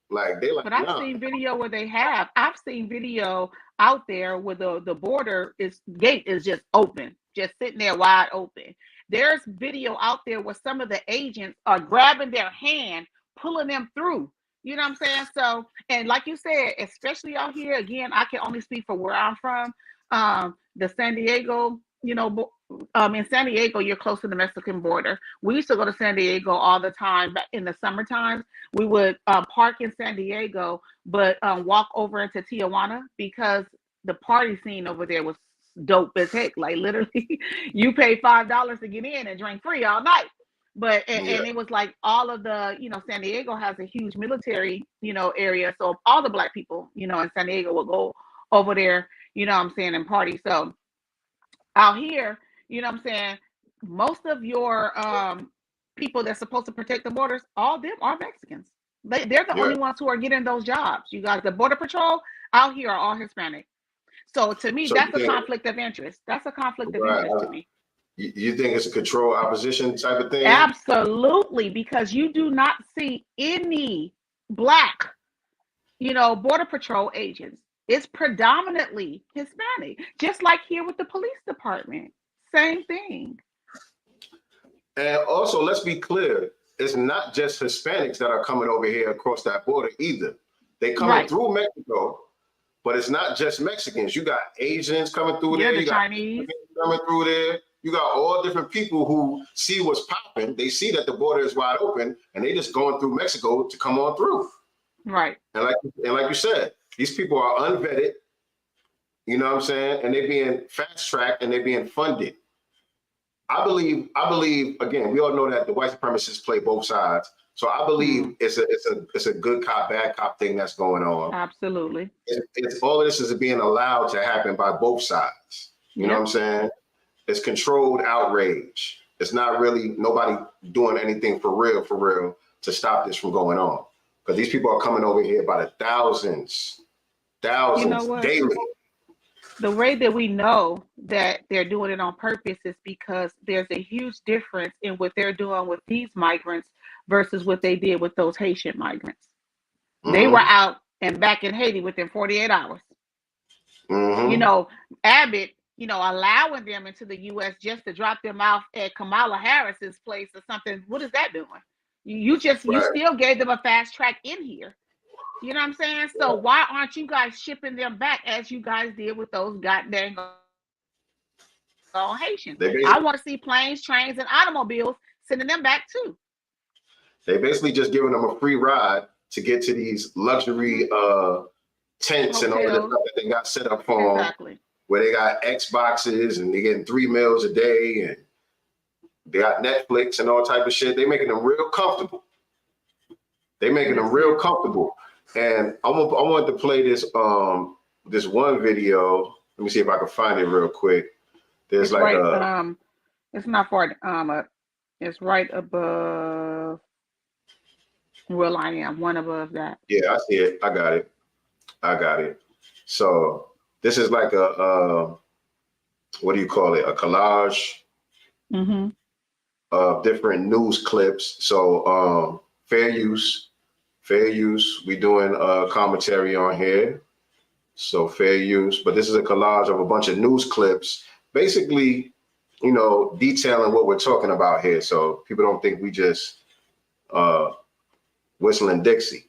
like they like. But I've seen video where they have. I've seen video out there where the border gate is just open, just sitting there wide open. There's video out there where some of the agents are grabbing their hand, pulling them through. You know what I'm saying? So, and like you said, especially out here, again, I can only speak for where I'm from. The San Diego, you know, in San Diego, you're close to the Mexican border. We used to go to San Diego all the time. But in the summertime, we would park in San Diego, but walk over into Tijuana, because the party scene over there was dope as heck. Like literally, you pay $5 to get in and drink free all night. But and it was like all of the, you know, San Diego has a huge military, you know, area. So all the Black people, you know, in San Diego will go over there, you know what I'm saying, and party. So out here, you know what I'm saying, most of your people that's supposed to protect the borders, all of them are Mexicans. They're the only ones who are getting those jobs. You guys, the Border Patrol out here are all Hispanic. So to me, that's a conflict of interest. That's a conflict of interest to me. You think it's a control opposition type of thing? Absolutely, because you do not see any Black, you know, Border Patrol agents. It's predominantly Hispanic, just like here with the police department. Same thing. And also, let's be clear, it's not just Hispanics that are coming over here across that border either. They coming through Mexico, But it's not just Mexicans. You got Asians coming through there. The You got Chinese coming through there. You got all different people who see what's popping. They see that the border is wide open, and they just going through Mexico to come on through. Right. And like you said, these people are unvetted. You know what I'm saying? And they're being fast tracked and they're being funded. I believe. Again, we all know that the white supremacists play both sides. So I believe it's a good cop, bad cop thing that's going on. Absolutely. It's all of this is being allowed to happen by both sides. You know what I'm saying? It's controlled outrage. It's not really nobody doing anything for real to stop this from going on. Because these people are coming over here by the thousands daily. The way that we know that they're doing it on purpose is because there's a huge difference in what they're doing with these migrants versus what they did with those Haitian migrants. They were out and back in Haiti within 48 hours. You know, Abbott, you know, allowing them into the U.S. just to drop them off at Kamala Harris's place or something. What is that doing? You still gave them a fast track in here. You know what I'm saying? So why aren't you guys shipping them back as you guys did with those goddamn Haitians? I want to see planes, trains, and automobiles sending them back too. They basically just giving them a free ride to get to these luxury tents and all the stuff that they got set up for them, where they got Xboxes and they're getting 3 meals a day and they got Netflix and all type of shit. They making them real comfortable. And I want to play this this one video. Let me see if I can find it real quick. There's it's not far. It's right above. Well, I am one above that. Yeah, I see it. I got it. So this is like a what do you call it? A collage of different news clips. So fair use. We doing commentary on here. So fair use. But this is a collage of a bunch of news clips, basically, you know, detailing what we're talking about here. So people don't think we just whistling Dixie.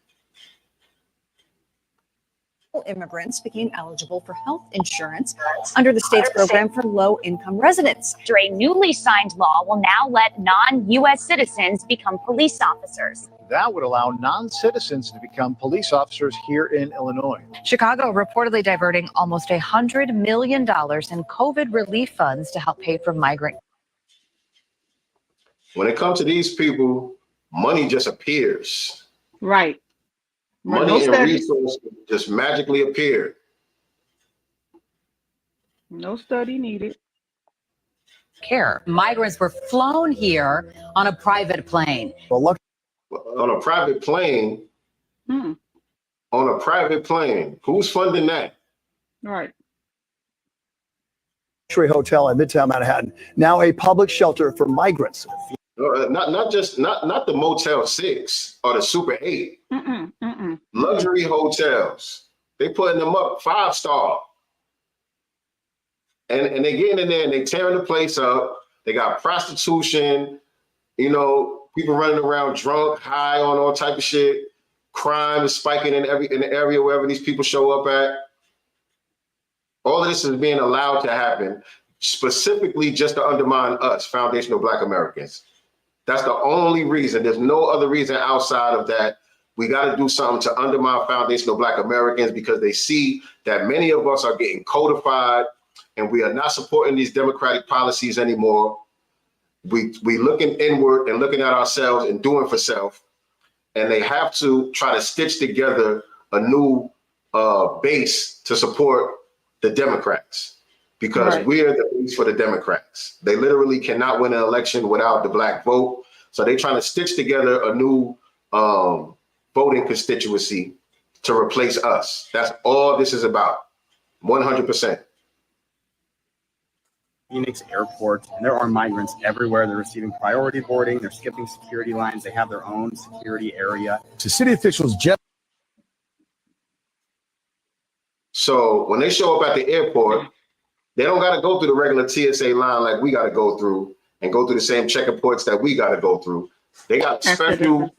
Immigrants became eligible for health insurance under the state's program for low-income residents. A newly signed law will now let non-U.S. citizens become police officers. That would allow non-citizens to become police officers here in Illinois. Chicago reportedly diverting almost $100 million in COVID relief funds to help pay for migrant. When it comes to these people, money just appears. Right. Money and resources just magically appear. No study needed. Care. Migrants were flown here on a private plane. Well, on a private plane? On a private plane. Who's funding that? Right. Hotel in Midtown Manhattan, now a public shelter for migrants. Not the Motel 6 or the Super 8. Luxury hotels. They putting them up 5-star. And they getting in there and they tearing the place up. They got prostitution, you know, people running around drunk, high on all type of shit. Crime is spiking in the area wherever these people show up at. All of this is being allowed to happen specifically just to undermine us, foundational Black Americans. That's the only reason. There's no other reason outside of that. We got to do something to undermine foundational Black Americans because they see that many of us are getting codified and we are not supporting these democratic policies anymore. We looking inward and looking at ourselves and doing for self. And they have to try to stitch together a new base to support the Democrats because we're the base for the Democrats. They literally cannot win an election without the Black vote. So they're trying to stitch together a new voting constituency to replace us. That's all this is about, 100%. Phoenix Airport, and there are migrants everywhere. They're receiving priority boarding. They're skipping security lines. They have their own security area. To city officials, So when they show up at the airport, they don't got to go through the regular TSA line like we got to go through and go through the same checker ports that we got to go through. They got special,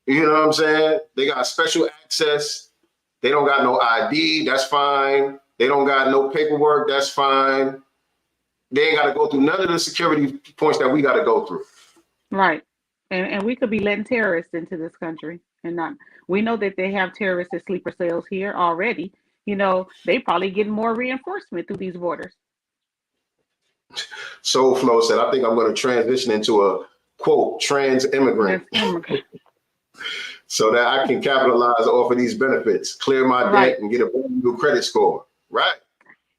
you know what I'm saying? They got special access. They don't got no ID, that's fine. They don't got no paperwork, that's fine. They ain't got to go through none of the security points that we got to go through. Right. And we could be letting terrorists into this country and not. We know that they have terrorists at sleeper cells here already. You know, they probably getting more reinforcement through these borders. Soul Flow said, I think I'm going to transition into a, quote, trans immigrant. So that I can capitalize off of these benefits, clear my debt, and get a new credit score. Right.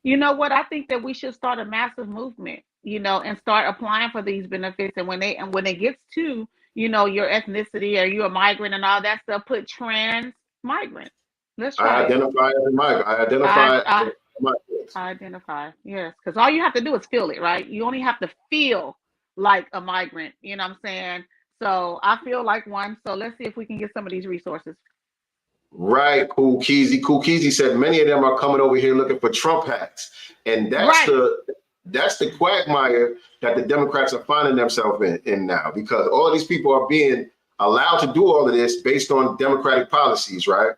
You know what? I think that we should start a massive movement, you know, and start applying for these benefits. And when it gets to, you know, your ethnicity or you're a migrant and all that stuff, put trans migrant. Let's try. I identify as a migrant. I identify as a migrant. I identify, yes, because all you have to do is feel it, right? You only have to feel like a migrant. You know what I'm saying? So I feel like one. So let's see if we can get some of these resources. Right, Cool Keezy. Cool Keezy said many of them are coming over here looking for Trump hats, and that's the quagmire that the Democrats are finding themselves in now, because all of these people are being allowed to do all of this based on Democratic policies, right?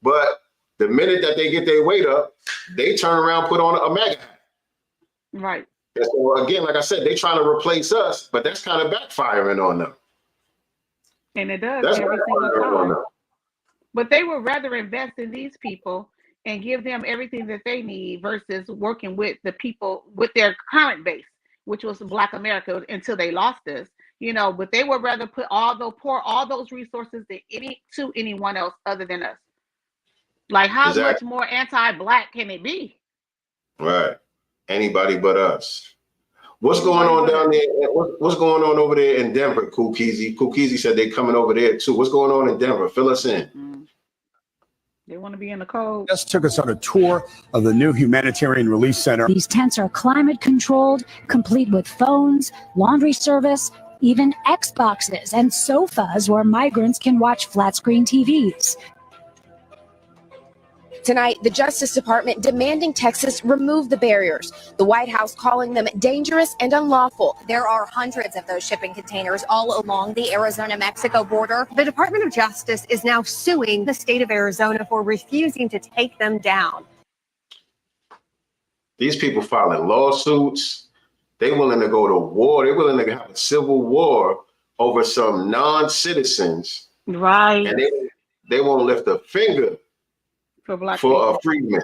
But the minute that they get their weight up, they turn around, put on a MAGA hat. Right. And so again, like I said, they're trying to replace us, but that's kind of backfiring on them. And it does. That's every single backfiring on time. them. But they would rather invest in these people and give them everything that they need versus working with the people with their current base, which was Black America until they lost us, you know. But they would rather pour all those resources to anyone else other than us. Like, how much more anti-Black can it be? Right. Anybody but us. What's going on down there? What's going on over there in Denver, Cool Keezy? Cool Keezy said they're coming over there too. What's going on in Denver? Fill us in. They want to be in the cold. Just took us on a tour of the new humanitarian relief center. These tents are climate controlled, complete with phones, laundry service, even Xboxes and sofas where migrants can watch flat screen TVs. Tonight, the Justice Department demanding Texas remove the barriers. The White House calling them dangerous and unlawful. There are hundreds of those shipping containers all along the Arizona-Mexico border. The Department of Justice is now suing the state of Arizona for refusing to take them down. These people filing lawsuits. They're willing to go to war. They're willing to have a civil war over some non-citizens. Right. And they won't lift a finger for a freedman.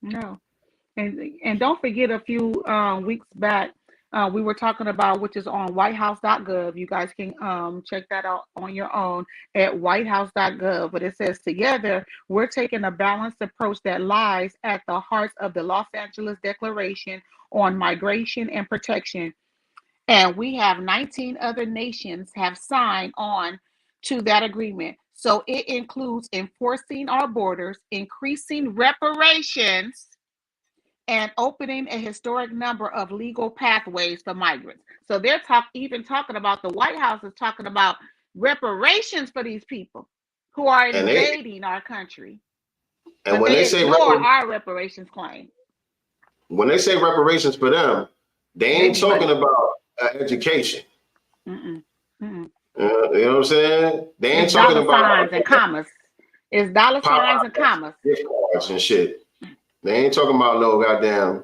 No. And don't forget, a few weeks back, we were talking about, which is on whitehouse.gov. You guys can check that out on your own at whitehouse.gov. But it says, together, we're taking a balanced approach that lies at the heart of the Los Angeles Declaration on Migration and Protection. And we have 19 other nations have signed on to that agreement. So it includes enforcing our borders, increasing reparations, and opening a historic number of legal pathways for migrants. So they're even talking about, the White House is talking about reparations for these people who are invading our country. And when they say our reparations claim. When they say reparations for them, they ain't talking about education. You know what I'm saying? They ain't talking about signs and commas. It's dollar signs and commas. Gift cards and shit. They ain't talking about no goddamn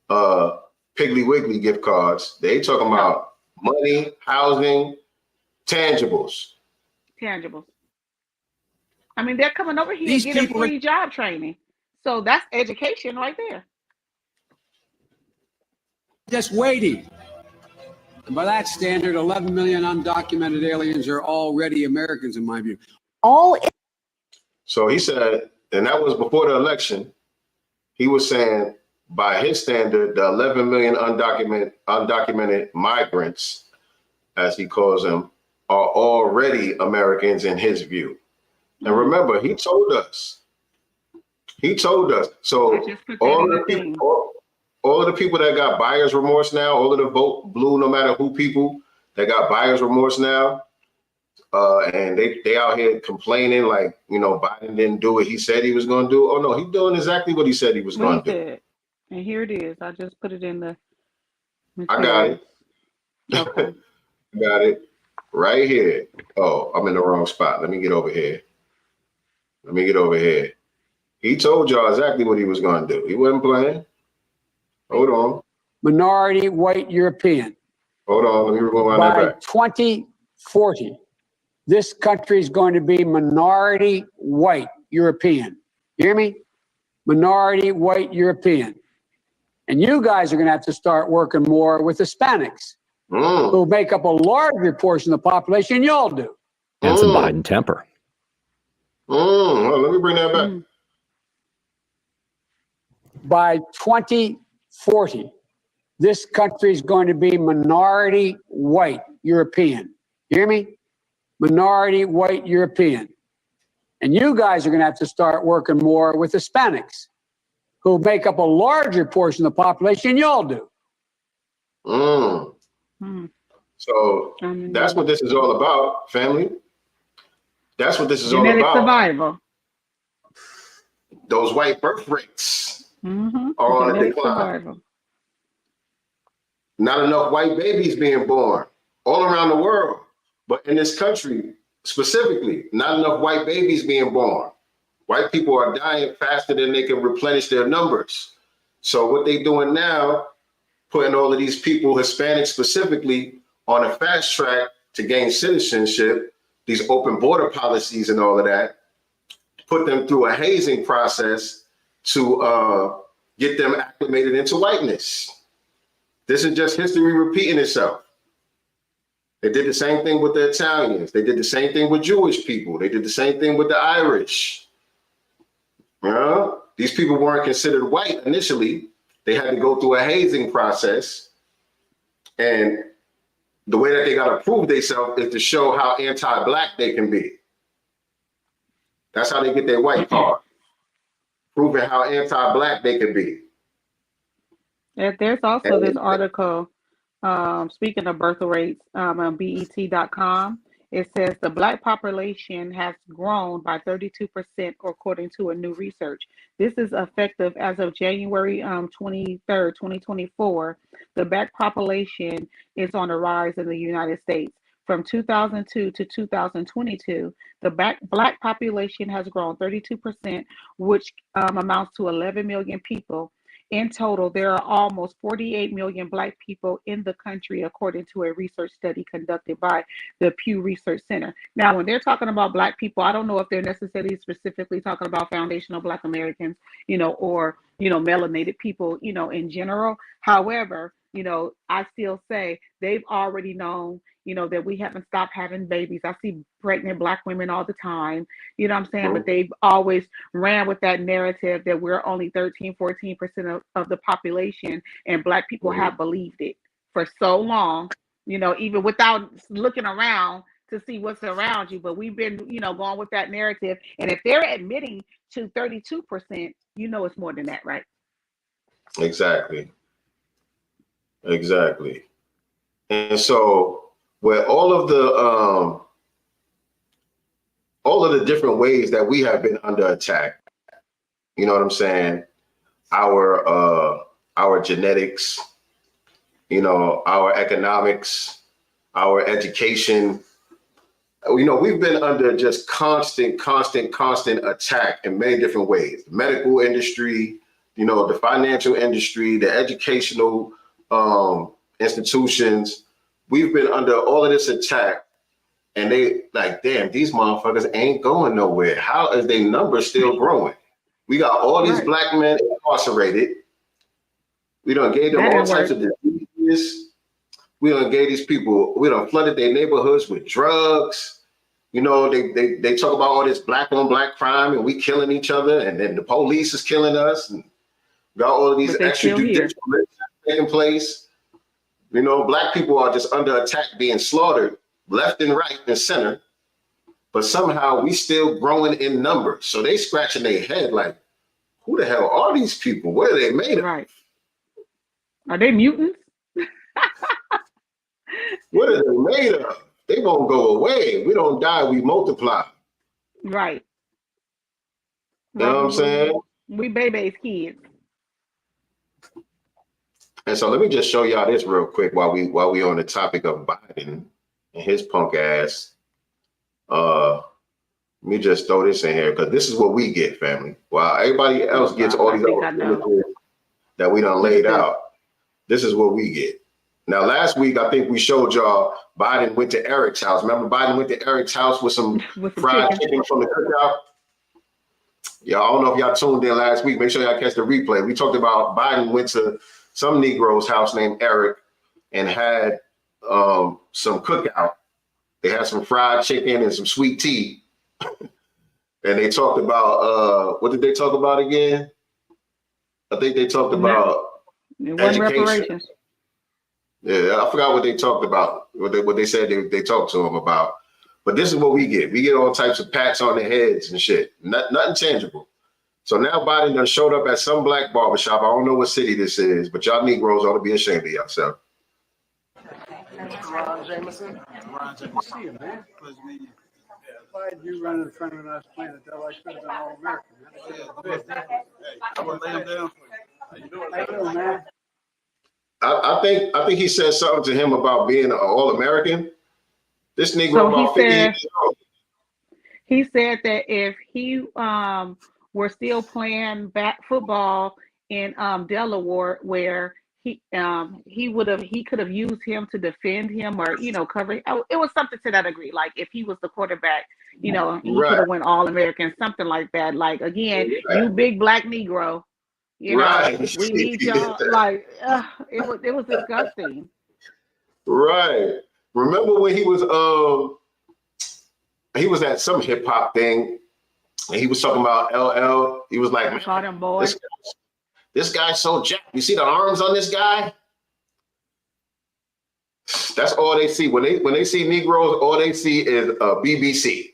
Piggly Wiggly gift cards. They talking about money, housing, tangibles. I mean, they're coming over here getting free job training. So that's education right there. Just waiting. And by that standard, 11 million undocumented aliens are already Americans, in my view. So he said, and that was before the election, he was saying, by his standard, the 11 million undocumented migrants, as he calls them, are already Americans in his view. And remember, he told us. So all of the people that got buyer's remorse now, all of the vote blue, no matter who people that got buyer's remorse now, and they out here complaining like, you know, Biden didn't do what he said he was going to do. Oh no, he's doing exactly what he said he was going to do. And here it is. I just put it in the material. I got it. Okay. Got it right here. Oh, I'm in the wrong spot. Let me get over here. Let me get over here. He told y'all exactly what he was going to do. He wasn't playing. Hold on. Minority white European. Hold on. Let me rewind that By back. 2040, this country is going to be minority white European. You hear me? Minority white European. And you guys are going to have to start working more with Hispanics, who make up a larger portion of the population than y'all do. And some Biden temper. Well, let me bring that back. By 2040, this country is going to be minority white European. You hear me? Minority white European. And you guys are going to have to start working more with Hispanics, who make up a larger portion of the population than y'all do. So that's what this is all about, family. That's what this is all about. Genetic survival. Those white birth rates are on a decline. Not enough white babies being born all around the world, but in this country specifically, not enough white babies being born. White people are dying faster than they can replenish their numbers. So what they doing now, putting all of these people, Hispanics specifically, on a fast track to gain citizenship, these open border policies and all of that, put them through a hazing process to get them acclimated into whiteness. This is just history repeating itself. They did the same thing with the Italians. They did the same thing with Jewish people. They did the same thing with the Irish. These people weren't considered white initially. They had to go through a hazing process. And the way that they got to prove themselves is to show how anti-black they can be. That's how they get their white card, proving how anti-black they can be. There's also this article, speaking of birth rates, on BET.com. It says the Black population has grown by 32%, according to a new research. This is effective as of January 23rd, 2024. The Black population is on the rise in the United States. From 2002 to 2022, the Black population has grown 32%, which amounts to 11 million people. In total, there are almost 48 million Black people in the country, according to a research study conducted by the Pew Research Center. Now, when they're talking about Black people, I don't know if they're necessarily specifically talking about foundational Black Americans, or, melanated people, in general. However, I still say they've already known, that we haven't stopped having babies. I see pregnant Black women all the time, you know what I'm saying? But they've always ran with that narrative that we're only 13, 14% of the population, and Black people have believed it for so long, even without looking around to see what's around you. But we've been, going with that narrative. And if they're admitting to 32%, it's more than that, right? Exactly. And so where all of the different ways that we have been under attack, you know what I'm saying? Our genetics, our economics, our education, we've been under just constant attack in many different ways. The medical industry, the financial industry, the educational institutions. We've been under all of this attack, and they like, damn, these motherfuckers ain't going nowhere. How is their numbers still growing? We got all these Black men incarcerated. We done gave them all types of diseases. We done gave these people, we done flooded their neighborhoods with drugs. They talk about all this Black on Black crime, and we killing each other, and then the police is killing us, and got all of these extrajudicial taking place. Black people are just under attack, being slaughtered left and right and center, but somehow we still growing in numbers. So they scratching their head like, who the hell are these people? What are they made of? Right. Are they mutants? What are they made of? They won't go away. We don't die, we multiply. Right. You know what I'm saying? We baby's kids. And so let me just show y'all this real quick while we on the topic of Biden and his punk ass Let me just throw this in here because this is what we get, family. While everybody else gets all these other images that we done laid out, this is what we get. Now, last week, I think we showed y'all Biden went to Eric's house. Remember Biden went to Eric's house with some fried chicken from the cookout? Y'all, I don't know if y'all tuned in last week. Make sure y'all catch the replay. We talked about Biden went to some Negro's house named Eric and had some cookout. They had some fried chicken and some sweet tea. And they talked about, what did they talk about again? I think they talked about education. Reparations. Yeah, I forgot what they talked about, what they said they talked to him about. But this is what we get. We get all types of pats on the heads and shit. Nothing tangible. So now Biden done showed up at some black barbershop. I don't know what city this is, but y'all Negroes ought to be ashamed of yourself. Ron Jameson. See you, man. Why did you run in front of us playing the devil? I should have been all American. Hey, I'm gonna lay him down for you. How you doing? How you doing, man? I think he said something to him about being an all-American. This Negro so about 50 years old. He said that if he were still playing football in Delaware, where he could have used him to defend him or cover. It was something to that degree. Like if he was the quarterback, he could have went All-American, something like that. Like again, you big black Negro. We need y'all. Like it was disgusting. Right. Remember when he was at some hip hop thing, and he was talking about LL. He was like, call him boy. This guy's so jacked. You see the arms on this guy? That's all they see when they see Negroes. All they see is BBC.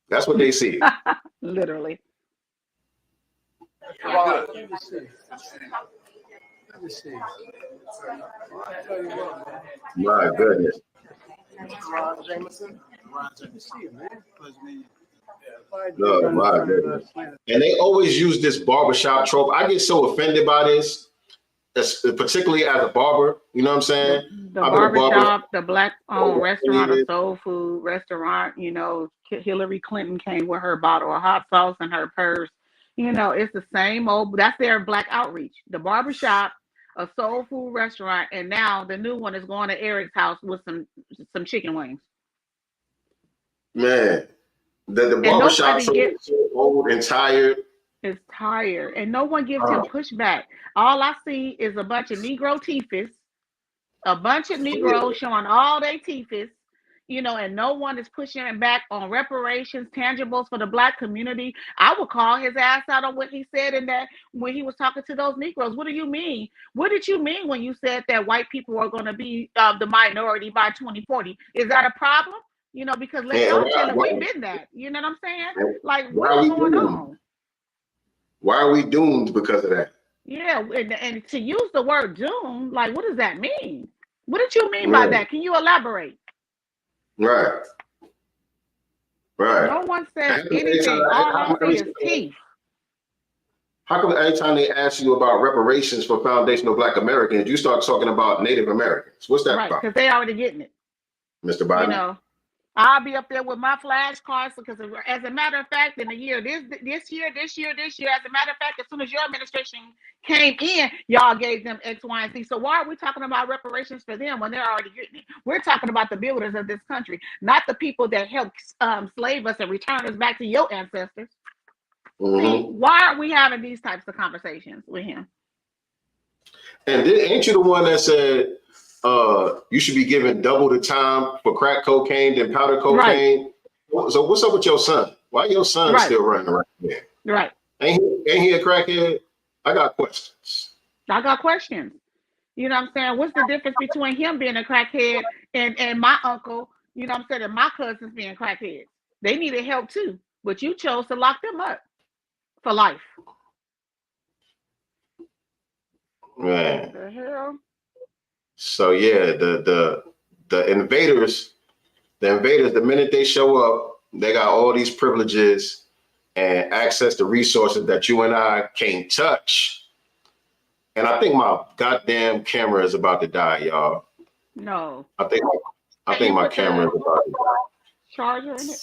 That's what they see. Literally. Let me see. My goodness. Ron Jameson. See you, man. Oh, my goodness. And they always use this barbershop trope. I get so offended by this, particularly as a barber. You know what I'm saying? The barbershop, the black-owned restaurant, a soul food restaurant. Hillary Clinton came with her bottle of hot sauce and her purse. It's the same old. That's their black outreach. The barbershop, a soul food restaurant, and now the new one is going to Eric's house with some chicken wings. Man, the barbershop is so old and tired. It's tired, and no one gives him pushback. All I see is a bunch of Negro teethers, a bunch of Negroes showing all their teethers, and no one is pushing back on reparations, tangibles for the black community. I would call his ass out on what he said when he was talking to those Negroes. What do you mean? What did you mean when you said that white people are going to be the minority by 2040? Is that a problem? Because let's go tell it, we've been that. You know what I'm saying? Like, what's going on? Why are we doomed because of that? Yeah, and to use the word doomed, like, what does that mean? What did you mean by that? Can you elaborate? Right. No one says anything. All I see is teeth. How come every time they ask you about reparations for foundational Black Americans, you start talking about Native Americans? What's that about? Right, because they already getting it. Mr. Biden. I'll be up there with my flashcards because, as a matter of fact, in the year, this year, as a matter of fact, as soon as your administration came in, y'all gave them X, Y, and Z. So why are we talking about reparations for them when they're already getting it? We're talking about the builders of this country, not the people that helped slave us and return us back to your ancestors. See, why are we having these types of conversations with him? And ain't you the one that said you should be given double the time for crack cocaine than powder cocaine? Right. So what's up with your son? Why your son still running around there? Right. Ain't he a crackhead? I got questions. You know what I'm saying? What's the difference between him being a crackhead and my uncle, you know what I'm saying, and my cousins being crackheads? They needed help too, but you chose to lock them up for life. Man. What the hell? So yeah, the invaders, the minute they show up, they got all these privileges and access to resources that you and I can't touch. And I think my goddamn camera is about to die, y'all. No. I think my camera is about to die. Charger in it.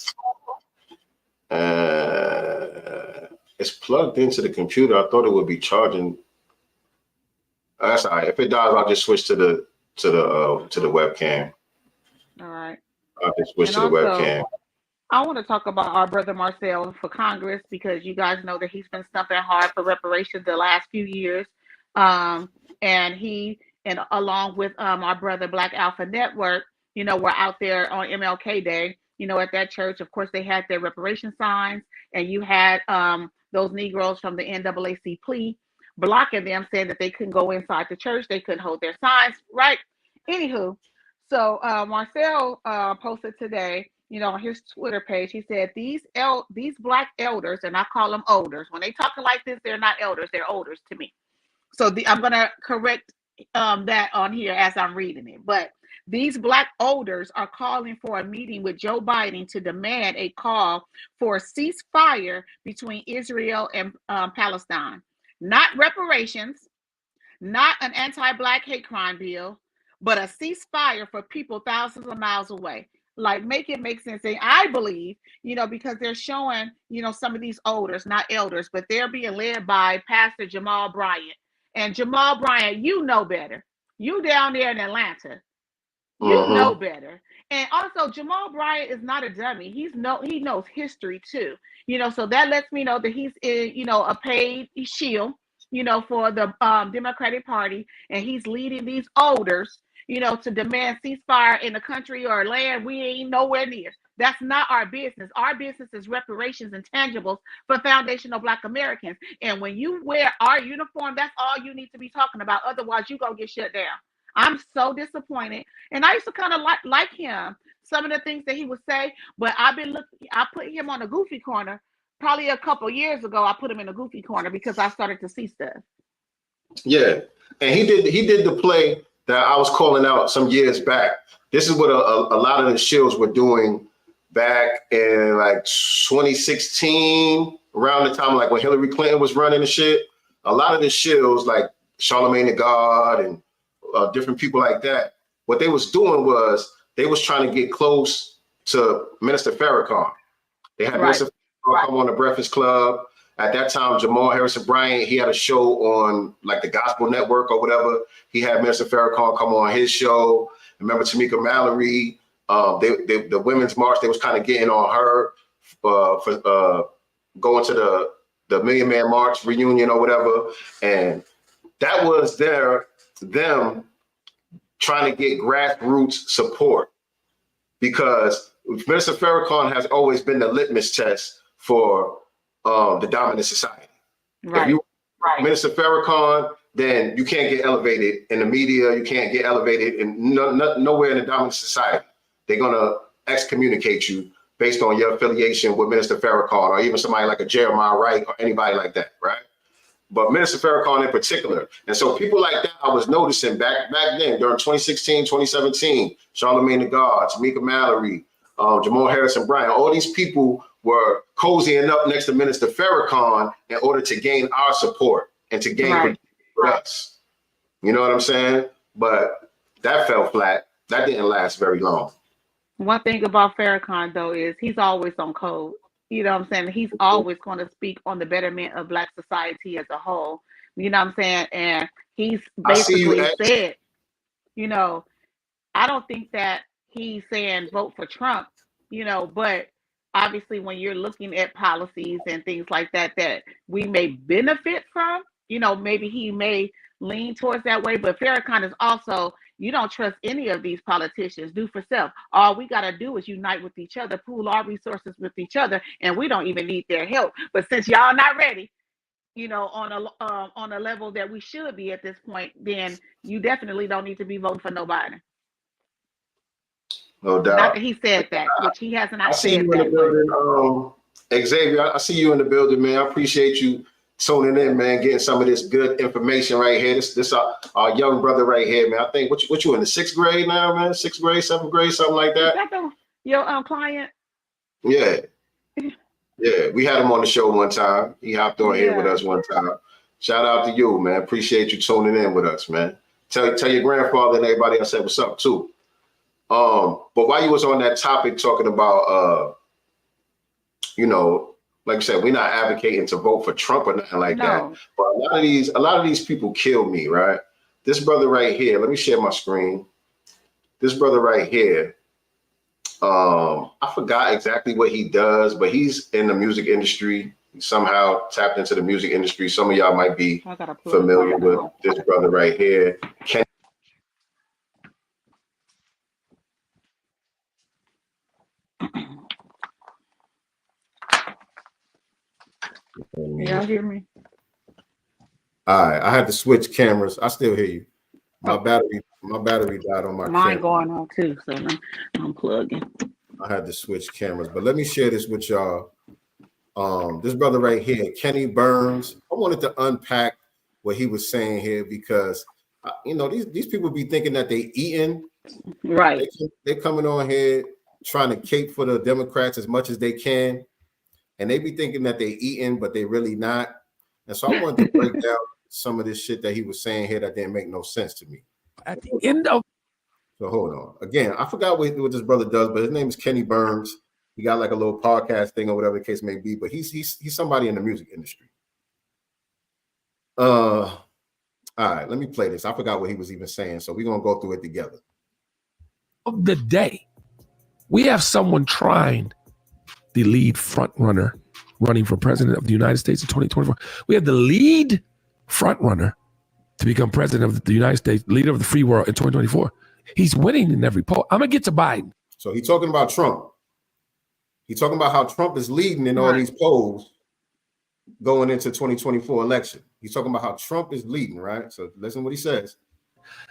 It's plugged into the computer. I thought it would be charging. That's all right. If it dies, I'll just switch to the webcam. All right. I'll just switch to the webcam. I want to talk about our brother Marcel for Congress, because you guys know that he's been stumping hard for reparations the last few years. And he, and along with our brother Black Alpha Network, you know, were out there on MLK Day, you know, at that church. Of course, they had their reparation signs, and you had those Negroes from the NAACP blocking them, saying that they couldn't go inside the church, they couldn't hold their signs, right? Anywho, so Marcel posted today, you know, on his Twitter page, he said, these Black elders, and I call them elders. When they talking like this, they're not elders, they're elders to me. So I'm going to correct that on here as I'm reading it. But these Black elders are calling for a meeting with Joe Biden to demand a call for a ceasefire between Israel and Palestine. Not reparations, not an anti-Black hate crime bill, but a ceasefire for people thousands of miles away. Like, make it make sense. And I believe, you know, because they're showing, you know, some of these elders, not elders, but they're being led by Pastor Jamal Bryant. And Jamal Bryant, you know better. You down there in Atlanta, you know better. And also, Jamal Bryant is not a dummy. He knows history too. You know, so that lets me know that he's, you know, a paid shield, you know, for the Democratic Party, and he's leading these elders, you know, to demand ceasefire in a country or land we ain't nowhere near. That's not our business. Our business is reparations and tangibles for foundational Black Americans. And when you wear our uniform, that's all you need to be talking about. Otherwise, you're going to get shut down. I'm so disappointed. And I used to kind of like him, some of the things that he would say, but I put him on a goofy corner. Probably a couple years ago, I put him in a goofy corner because I started to see stuff. Yeah. And he did the play that I was calling out some years back. This is what a lot of the shills were doing back in like 2016, around the time like when Hillary Clinton was running and shit. A lot of the shills like Charlemagne the God and different people like that, what they was doing was they was trying to get close to Minister Farrakhan. They had Minister Farrakhan come on the Breakfast Club. At that time, Jamal Harrison Bryant, he had a show on like the Gospel Network or whatever. He had Minister Farrakhan come on his show. Remember Tamika Mallory, the Women's March, they was kind of getting on her for going to the Million Man March reunion or whatever. And that was them trying to get grassroots support, because Minister Farrakhan has always been the litmus test for the dominant society. Right. If you Minister Farrakhan, then you can't get elevated in the media. You can't get elevated in nowhere in the dominant society. They're gonna excommunicate you based on your affiliation with Minister Farrakhan, or even somebody like a Jeremiah Wright or anybody like that, right? But Minister Farrakhan in particular. And so people like that, I was noticing back then during 2016, 2017, Charlemagne the God, Tamika Mallory, Jamal Harrison Bryant, all these people were cozying up next to Minister Farrakhan in order to gain our support and to gain for us. You know what I'm saying? But that fell flat. That didn't last very long. One thing about Farrakhan, though, is he's always on code. You know what I'm saying? He's always going to speak on the betterment of Black society as a whole. You know what I'm saying? And he's basically said, you know, I don't think that he's saying vote for Trump, you know, but obviously when you're looking at policies and things like that, that we may benefit from, you know, maybe he may lean towards that way. But Farrakhan is also, you don't trust any of these politicians. Do for self. All we got to do is unite with each other, pool our resources with each other, and we don't even need their help. But since y'all not ready, you know, on a level that we should be at this point, then you definitely don't need to be voting for nobody. No doubt. Not that he said that, which he has not said that. Xavier, I see you in the building, man. I appreciate you tuning in, man, getting some of this good information right here. This our young brother right here, man. I think what you in the 6th grade now, man? 6th grade, 7th grade, something like that. Is that your client? Yeah. Yeah, we had him on the show one time. He hopped on here with us one time. Shout out to you, man. Appreciate you tuning in with us, man. Tell your grandfather and everybody else what's up too. But while you was on that topic talking about you know, like I said, we're not advocating to vote for Trump or nothing like that. But a lot of these people kill me, right? This brother right here, let me share my screen. This brother right here, I forgot exactly what he does, but he's in the music industry. He somehow tapped into the music industry. Some of y'all might be familiar with this brother right here. Y'all hear me? All right, I had to switch cameras. I still hear you. My battery died on my Mine camera. going on too, so I'm plugging. I had to switch cameras, but let me share this with y'all. This brother right here, Kenny Burns. I wanted to unpack what he was saying here because you know these people be thinking that they eating. Right. They coming on here trying to cape for the Democrats as much as they can, and they be thinking that they eating, but they really not. And so I wanted to break down some of this shit that he was saying here that didn't make no sense to me. At the end of So hold on. Again, I forgot what this brother does, but his name is Kenny Burns. He got like a little podcast thing or whatever the case may be, but he's somebody in the music industry. All right, let me play this. I forgot what he was even saying, so we're gonna go through it together. Of the day, we have someone trying the lead front runner running for president of the United States in 2024. We have the lead front runner to become president of the United States, leader of the free world in 2024. He's winning in every poll. I'm gonna get to Biden. So he's talking about Trump. He's talking about how Trump is leading in all these polls going into 2024 election. He's talking about how Trump is leading, right? So listen what he says.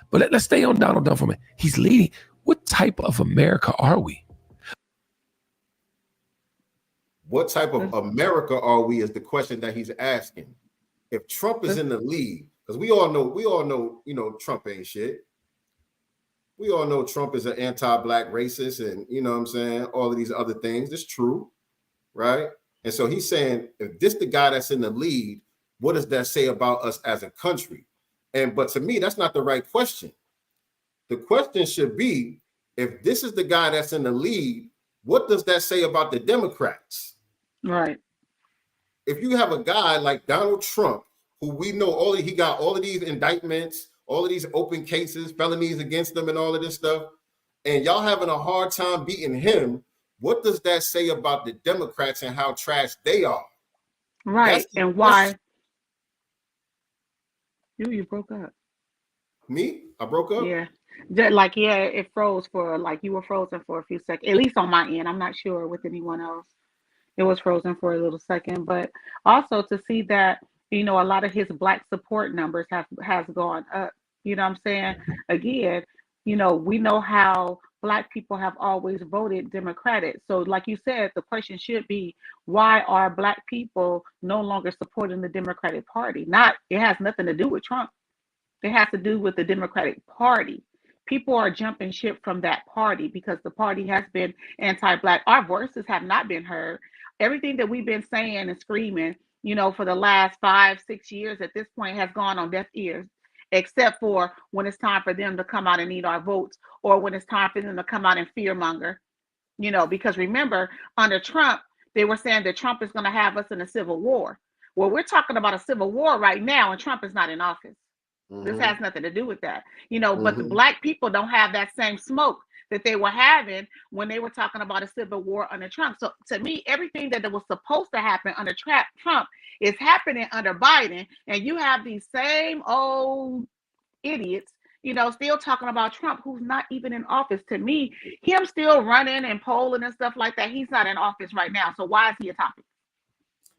But let's stay on Donald Trump for a minute. He's leading. What type of America are we? What type of America are we is the question that he's asking. If Trump is in the lead, because we all know, you know, Trump ain't shit. We all know Trump is an anti-black racist and, you know what I'm saying, all of these other things. It's true, right? And so he's saying, if this the guy that's in the lead, what does that say about us as a country? But to me, that's not the right question. The question should be, if this is the guy that's in the lead, what does that say about the Democrats? Right. If you have a guy like Donald Trump, who we know he got all of these indictments, all of these open cases, felonies against them and all of this stuff, and y'all having a hard time beating him, what does that say about the Democrats and how trash they are? Right. And why? You broke up. Me? I broke up? Yeah. Like, yeah, it froze for, like, you were frozen for a few seconds, at least on my end. I'm not sure with anyone else. It was frozen for a little second, but also to see that, you know, a lot of his Black support numbers has gone up. You know what I'm saying? Again, you know, we know how Black people have always voted Democratic. So like you said, the question should be, why are Black people no longer supporting the Democratic Party? It has nothing to do with Trump. It has to do with the Democratic Party. People are jumping ship from that party because the party has been anti-Black. Our voices have not been heard. Everything that we've been saying and screaming, you know, for the last 5-6 years at this point has gone on deaf ears, except for when it's time for them to come out and need our votes, or when it's time for them to come out and fearmonger, you know, because remember, under Trump, they were saying that Trump is going to have us in a civil war. Well, we're talking about a civil war right now, and Trump is not in office. This has nothing to do with that, you know, but the Black people don't have that same smoke that they were having when they were talking about a civil war under Trump. So to me, everything that was supposed to happen under Trump is happening under Biden. And you have these same old idiots, you know, still talking about Trump, who's not even in office. To me, him still running and polling and stuff like that, he's not in office right now. So why is he a topic?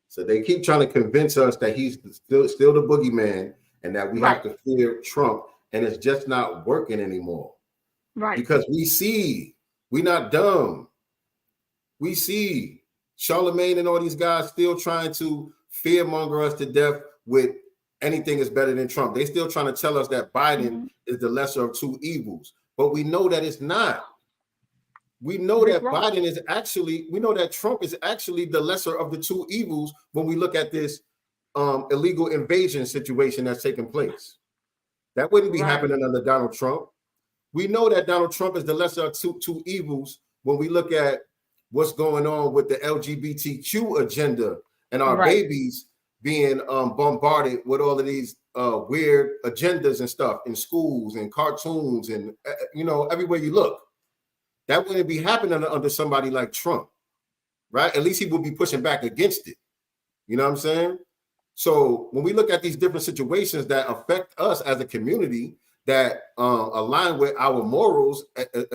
So they keep trying to convince us that he's still the boogeyman and that we have to fear Trump. And it's just not working anymore. Right. Because we see, we're not dumb. We see Charlemagne and all these guys still trying to fearmonger us to death with anything is better than Trump. They still trying to tell us that Biden is the lesser of two evils. But we know that it's not. We know that Biden is actually, we know that Trump is actually the lesser of the two evils when we look at this illegal invasion situation that's taking place. That wouldn't be happening under Donald Trump. We know that Donald Trump is the lesser of two evils when we look at what's going on with the LGBTQ agenda and our Right. babies being bombarded with all of these weird agendas and stuff in schools and cartoons and everywhere you look. That wouldn't be happening under somebody like Trump, right? At least he would be pushing back against it. You know what I'm saying? So when we look at these different situations that affect us as a community, that align with our morals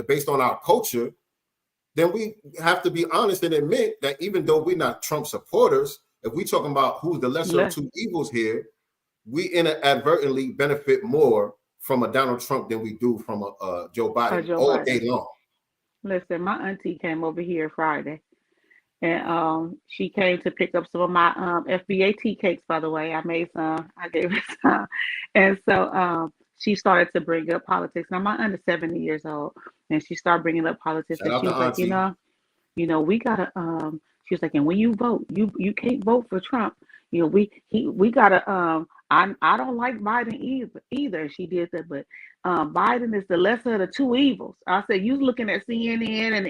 based on our culture, then we have to be honest and admit that even though we're not Trump supporters, if we're talking about who's the lesser of two evils here, we inadvertently benefit more from a Donald Trump than we do from a Joe Biden all day long. Listen, my auntie came over here Friday, and she came to pick up some of my FBA tea cakes. By the way, I made some. I gave her some, and so she started to bring up politics. Now my aunt is 70 years old, and she started bringing up politics. Shout And out she to was like, Auntie. we gotta. She was like, and when you vote, you can't vote for Trump. We gotta. I don't like Biden either. She did that, but Biden is the lesser of the two evils. I said, you looking at CNN and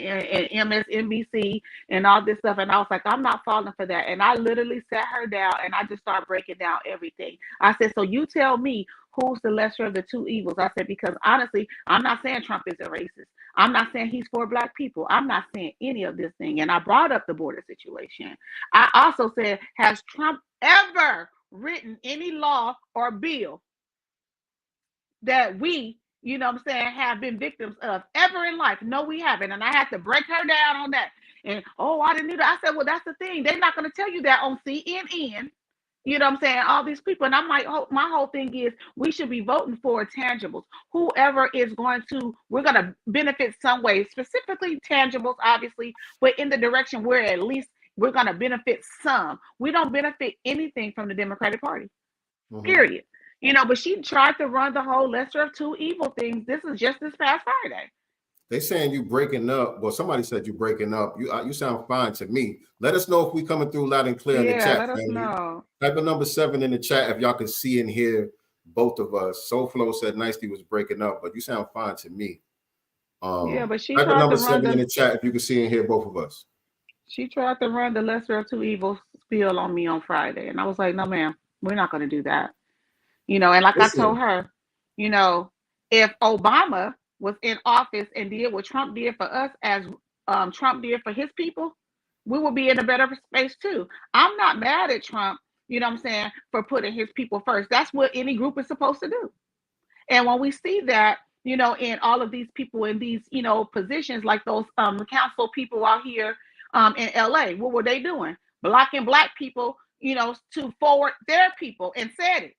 MSNBC and all this stuff, and I was like, I'm not falling for that. And I literally sat her down and I just started breaking down everything. I said, so you tell me who's the lesser of the two evils. I said, because honestly, I'm not saying Trump is a racist. I'm not saying he's for Black people. I'm not saying any of this thing. And I brought up the border situation. I also said, has Trump ever written any law or bill that we, have been victims of ever in life? No, we haven't. And I had to break her down on that. And, I didn't do that. I said, well, that's the thing. They're not going to tell you that on CNN. You know what I'm saying? All these people. And I'm like, my whole thing is we should be voting for tangibles. Whoever is we're going to benefit some way, specifically tangibles, obviously, but in the direction where at least we're going to benefit some. We don't benefit anything from the Democratic Party, period. But she tried to run the whole lesser of two evil things. This is just this past Friday. They saying you breaking up. Well, somebody said you breaking up. You sound fine to me. Let us know if we coming through loud and clear in the chat. Let us know. Type of number 7 in the chat if y'all can see and hear both of us. Soulflow said Nicely was breaking up, but you sound fine to me. But she type tried of number to 7 run in the chat if you can see and hear both of us. She tried to run the lesser of two evils spiel on me on Friday. And I was like, no, ma'am, we're not going to do that. And like Listen. I told her, if Obama was in office and did what Trump did for us as Trump did for his people, we would be in a better space too. I'm not mad at Trump, for putting his people first. That's what any group is supposed to do. And when we see that, in all of these people in these, positions like those council people out here in LA, what were they doing? Blocking Black people, to forward their people and said it.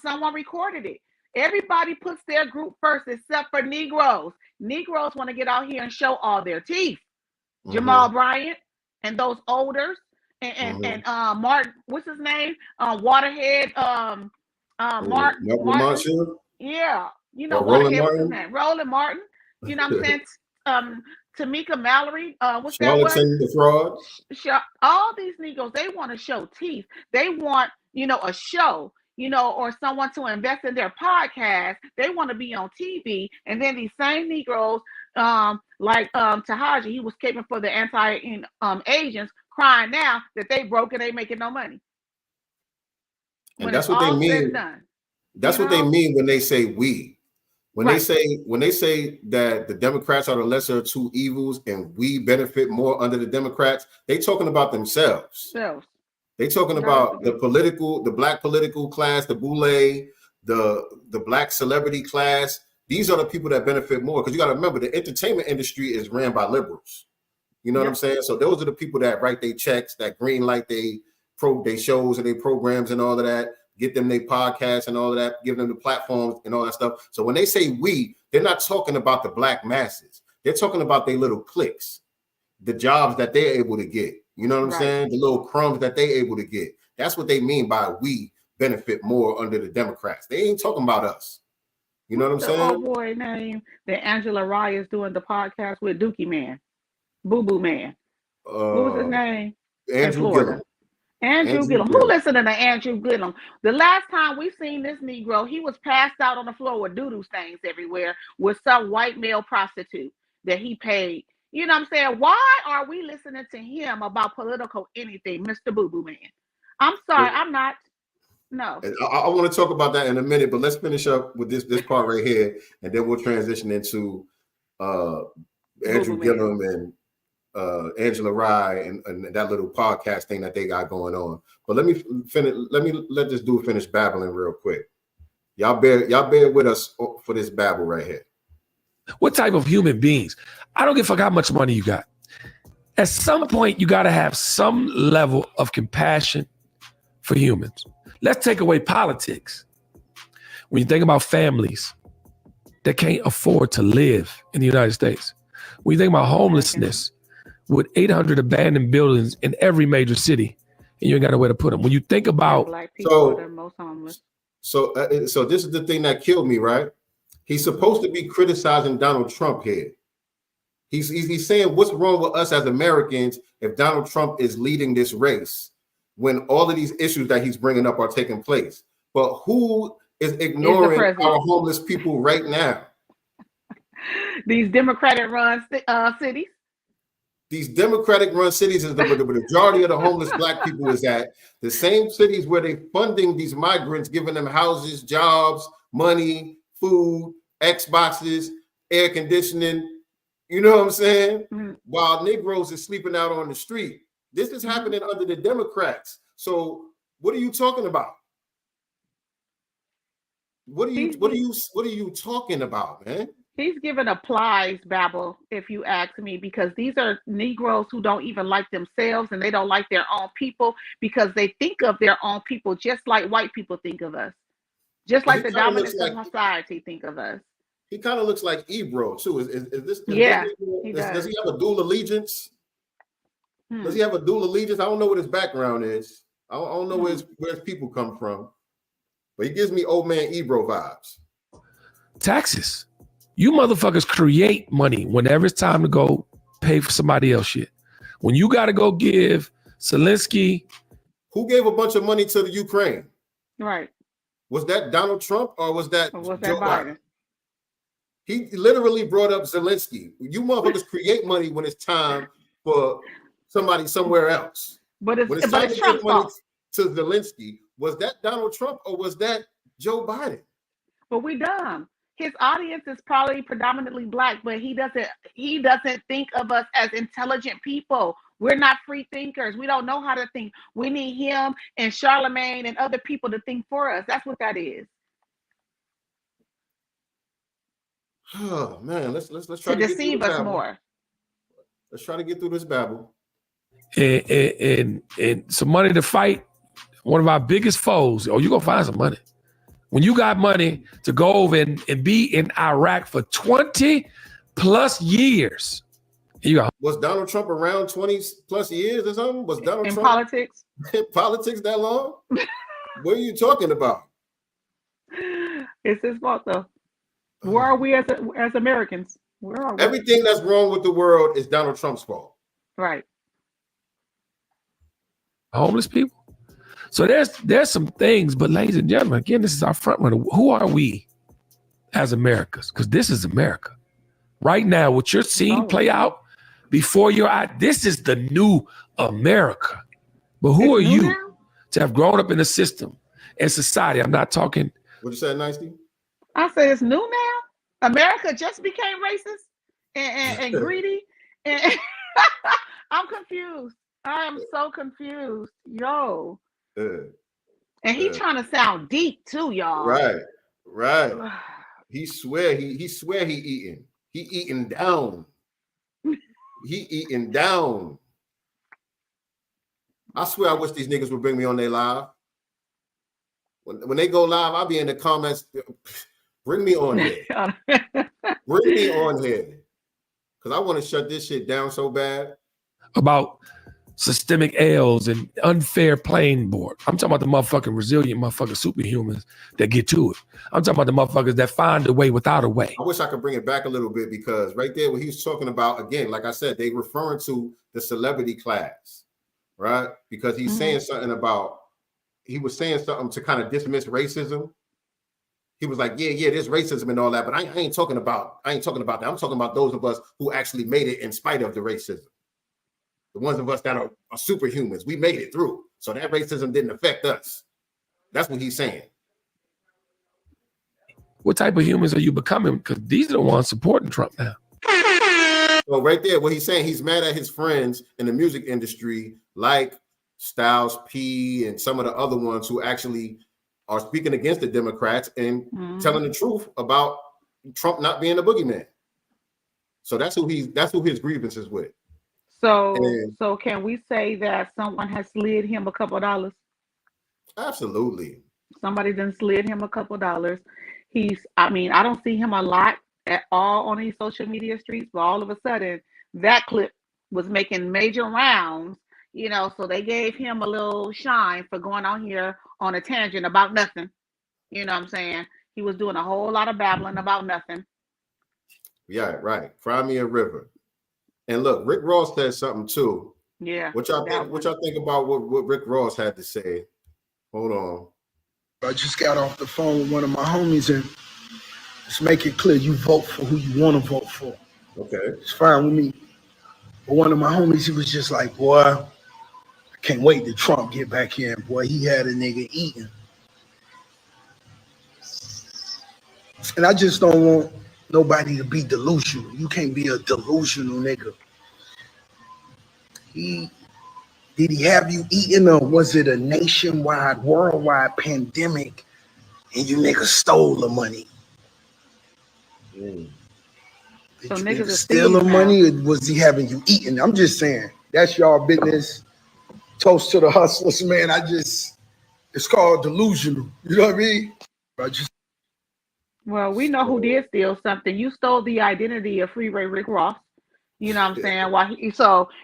Someone recorded it. Everybody puts their group first except for Negroes. Negroes want to get out here and show all their teeth. Jamal Bryant and those olders and Martin, what's his name? Waterhead, Martin. Yeah, Roland Waterhead, what's his name? Roland Martin. You know what I'm saying? Tamika Mallory, what's that word? Charlatan the fraud. All these Negroes, they want to show teeth. They want, a show, or someone to invest in their podcast. They want to be on TV. And then these same Negroes, like Tahaji, he was caping for the anti-Asians, crying now that they broke and they making no money. And that's what they mean. That's what they mean when they say we. When they say that the Democrats are the lesser of two evils and we benefit more under the Democrats, they talking about themselves. They talking about the Black political class, the boule, the Black celebrity class. These are the people that benefit more, because you got to remember the entertainment industry is ran by liberals. You know what I'm saying? So those are the people that write their checks, that green light they shows and their programs and all of that. Get them their podcasts and all of that, give them the platforms and all that stuff. So when they say we, they're not talking about the Black masses. They're talking about their little cliques, the jobs that they're able to get. You know what I'm saying? The little crumbs that they're able to get. That's what they mean by we benefit more under the Democrats. They ain't talking about us. You know what I'm saying? The old boy name that Angela Rye is doing the podcast with, Dookie Man, Boo Boo Man. What was his name? Andrew Gillum. Andrew Gillum. Who listening to Andrew Gillum? The last time we seen this Negro, he was passed out on the floor with doo-doo stains everywhere with some white male prostitute that he paid, You know what I'm saying? Why are we listening to him about political anything, Mr. Boo Boo Man? I'm sorry, I'm not. No. I want to talk about that in a minute, but let's finish up with this part right here, and then we'll transition into Andrew Gillum and Angela Rye and that little podcast thing that they got going on. But let me finish. Let this dude finish babbling real quick. Y'all bear with us for this babble right here. What type of human beings? I don't give a fuck how much money you got. At some point, you got to have some level of compassion for humans. Let's take away politics. When you think about families that can't afford to live in the United States, when you think about homelessness with 800 abandoned buildings in every major city, and you ain't got nowhere to put them. When you think about Black people are the most homeless. So this is the thing that killed me, right? He's supposed to be criticizing Donald Trump here. He's saying what's wrong with us as Americans if Donald Trump is leading this race when all of these issues that he's bringing up are taking place. But who is ignoring our homeless people right now? These Democratic-run cities. These Democratic-run cities is the majority of the homeless Black people is at. The same cities where they're funding these migrants, giving them houses, jobs, money, food, Xboxes, air conditioning. You know what I'm saying? Mm-hmm. While Negroes is sleeping out on the street. This is happening under the Democrats. So what are you talking about? What are you talking about, man? He's given a plies babble, if you ask me, because these are Negroes who don't even like themselves and they don't like their own people because they think of their own people just like white people think of us. Just like the dominant society think of us. He kind of looks like Ebro too. Is this? Yeah. Does he have a dual allegiance? Does he have a dual allegiance? I don't know what his background is. I don't know where his people come from. But he gives me old man Ebro vibes. Taxes. You motherfuckers create money whenever it's time to go pay for somebody else shit. When you got to go give Zelensky. Who gave a bunch of money to the Ukraine? Right. Was that Donald Trump or was that Joe Biden? He literally brought up Zelensky. You motherfuckers create money when it's time for somebody somewhere else. But it's time to Trump's give money fault. to Zelensky. Was that Donald Trump or was that Joe Biden? But we dumb. His audience is probably predominantly Black, but he doesn't think of us as intelligent people. We're not free thinkers. We don't know how to think. We need him and Charlemagne and other people to think for us. That's what that is. Oh man, let's try to deceive us more. Let's try to get through this babble. And some money to fight one of our biggest foes. Oh, you're gonna find some money. When you got money to go over and be in Iraq for 20 plus years. Was Donald Trump around 20 plus years or something? Was Donald Trump politics? In politics that long? What are you talking about? It's his fault though. Where are we as Americans? Where are we? Everything that's wrong with the world is Donald Trump's fault. Right. Homeless people. So there's some things, but ladies and gentlemen, again, this is our front runner. Who are we as Americans? Because this is America. Right now, what you're seeing play out before your eyes, this is the new America. But who are you to have grown up in a system and society? I'm not talking. What you say, Nicey? I say it's new now. America just became racist and greedy. And I'm confused. I am so confused. Yo. And he trying to sound deep too, y'all. Right. He swear he eating. He eating down. He eating down. I swear I wish these niggas would bring me on their live. When they go live, I'll be in the comments. Bring me on here. Bring me on here. Because I want to shut this shit down so bad. About systemic ails and unfair playing board. I'm talking about the motherfucking resilient motherfucking superhumans that get to it. I'm talking about the motherfuckers that find a way without a way. I wish I could bring it back a little bit because right there, what he was talking about, again, like I said, they referring to the celebrity class, right? Because he's saying something about, he was saying something to kind of dismiss racism. he was like, yeah, there's racism and all that, but I ain't talking about that. I'm talking about those of us who actually made it in spite of the racism. The ones of us that are superhumans, we made it through. So that racism didn't affect us. That's what he's saying. What type of humans are you becoming? Because these are the ones supporting Trump now. So right there, what he's saying, he's mad at his friends in the music industry, like Styles P and some of the other ones who actually are speaking against the Democrats and telling the truth about Trump not being a boogeyman. So that's who his grievance is with. So can we say that someone has slid him a couple of dollars? Absolutely. Somebody done slid him a couple of dollars. I don't see him a lot at all on these social media streets, but all of a sudden that clip was making major rounds, so they gave him a little shine for going on here on a tangent about nothing. You know what I'm saying? He was doing a whole lot of babbling about nothing. Yeah, right. Cry me a river. And look, Rick Ross said something too. Yeah. What y'all think about what Rick Ross had to say? Hold on. I just got off the phone with one of my homies, and just make it clear, you vote for who you want to vote for. Okay. It's fine with me. But one of my homies, he was just like, boy, I can't wait till Trump get back here. And boy, he had a nigga eating. And I just don't want nobody to be delusional. You can't be a delusional nigga. Did he have you eating, or was it a nationwide, worldwide pandemic and you niggas stole the money? Did So you niggas are steal the thieves money, or was he having you eating? I'm just saying, that's y'all business. Toast to the hustlers, man. It's called delusional. You know what I mean? Well, we know who did steal something. You stole the identity of Freeway Rick Ross. You know what I'm saying?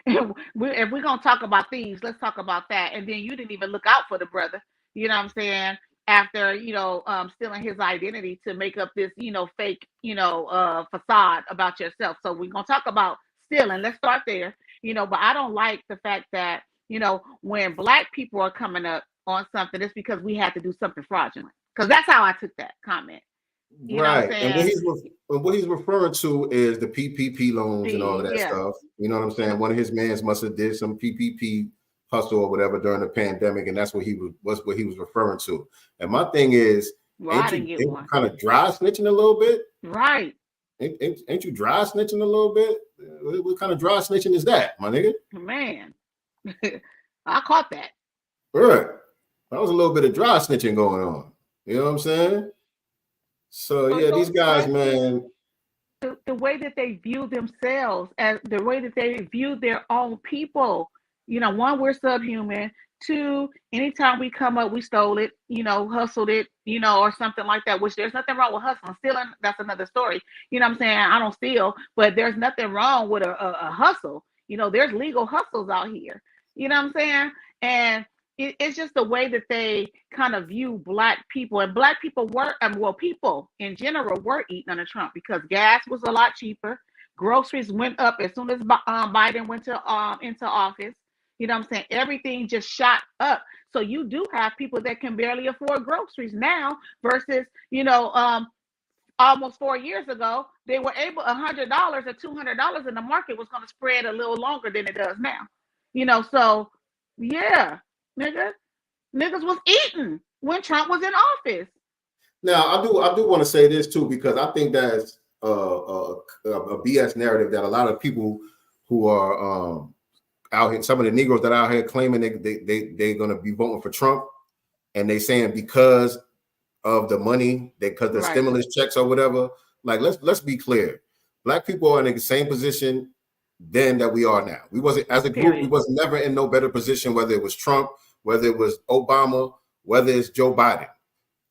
If we're going to talk about thieves, let's talk about that. And then you didn't even look out for the brother. You know what I'm saying? After, stealing his identity to make up this, fake, facade about yourself. So we're going to talk about stealing. Let's start there. But I don't like the fact that, when Black people are coming up on something, it's because we had to do something fraudulent. Because that's how I took that comment. You know what I'm saying? And what he's referring to is the PPP loans and all of that stuff. You know what I'm saying? One of his mans must have did some PPP hustle or whatever during the pandemic, and that's what he was referring to. And my thing is, ain't you kind of dry snitching a little bit? Right. Ain't you dry snitching a little bit? What kind of dry snitching is that, my nigga? Man, I caught that. All right. That was a little bit of dry snitching going on. You know what I'm saying? So yeah, these guys, man. The way that they view themselves, as the way that they view their own people. One, we're subhuman. Two, anytime we come up, we stole it, hustled it, or something like that, which there's nothing wrong with hustling. Stealing, that's another story. You know what I'm saying? I don't steal, but there's nothing wrong with a hustle. There's legal hustles out here. You know what I'm saying? And it's just the way that they kind of view Black people. And Black people were, people in general were eating under Trump because gas was a lot cheaper. Groceries went up as soon as Biden went into office. You know what I'm saying? Everything just shot up. So you do have people that can barely afford groceries now versus, almost 4 years ago, they were able $100 or $200 in the market was going to spread a little longer than it does now. So yeah. Niggas was eating when Trump was in office. Now, I do want to say this too, because I think that's a BS narrative that a lot of people who are out here, some of the Negroes that are out here claiming they're going to be voting for Trump, and they saying because of the money, because the stimulus checks or whatever. Like, let's be clear, Black people are in the same position then that we are now. We wasn't, as a group, we was never in no better position, whether it was Trump, whether it was Obama, whether it's Joe Biden.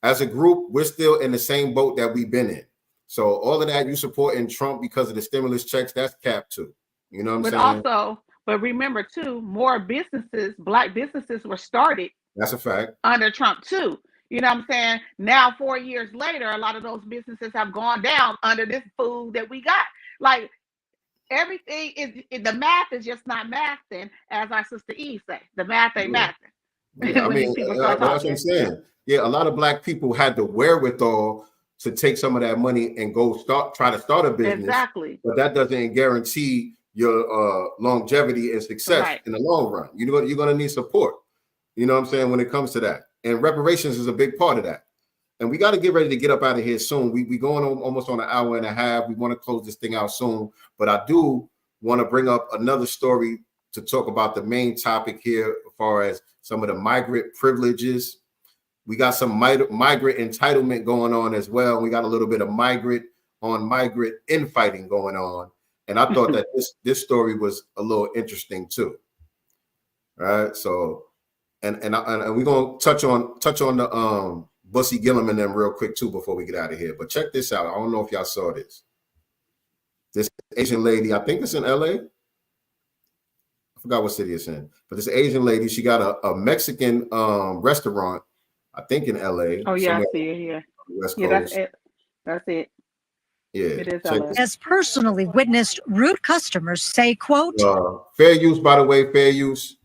As a group, we're still in the same boat that we've been in. So all of that, you supporting Trump because of the stimulus checks, that's cap too. You know what I'm saying? But remember too, more businesses, Black businesses were started. That's a fact. Under Trump too. You know what I'm saying? Now, 4 years later, a lot of those businesses have gone down under this food that we got. Like, everything is, the math is just not mathing, as our sister E say. The math ain't mathing. Yeah, I mean, that's what I'm saying. Yeah, a lot of Black people had the wherewithal to take some of that money and go try to start a business. Exactly. But that doesn't guarantee your longevity and success in the long run. You're going to need support. You know what I'm saying, when it comes to that. And reparations is a big part of that. And we got to get ready to get up out of here soon. We going on almost on an hour and a half. We want to close this thing out soon. But I do want to bring up another story to talk about the main topic here as far as some of the migrant privileges. We got some migrant entitlement going on as well. We got a little bit of migrant infighting going on. And I thought that this story was a little interesting too. All right. So and we're gonna touch on the Bussy Gillum and them real quick too before we get out of here. But check this out. I don't know if y'all saw this. This Asian lady, I think it's in LA. I forgot what city it's in, but this Asian lady, she got a Mexican restaurant, I think in LA. Oh yeah, I see it here. Yeah, that's it. That's it. Yeah, it is LA. Has personally witnessed rude customers say, quote, fair use, by the way, fair use.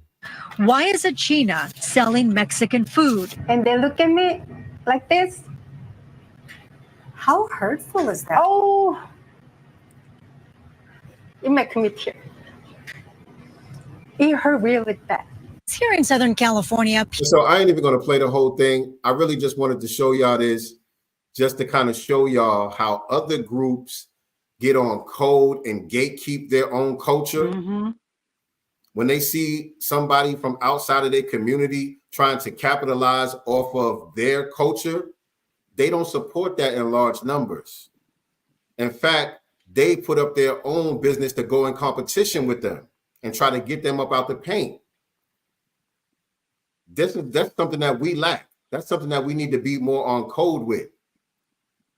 Why is a China selling Mexican food? And they look at me like this. How hurtful is that? Oh, it makes me tear. It hurt really bad. It's here in Southern California. So I ain't even going to play the whole thing. I really just wanted to show y'all this, just to kind of show y'all how other groups get on code and gatekeep their own culture. Mm-hmm. When they see somebody from outside of their community trying to capitalize off of their culture, they don't support that in large numbers. In fact, they put up their own business to go in competition with them and try to get them up out the paint. That's something that we lack. That's something that we need to be more on code with.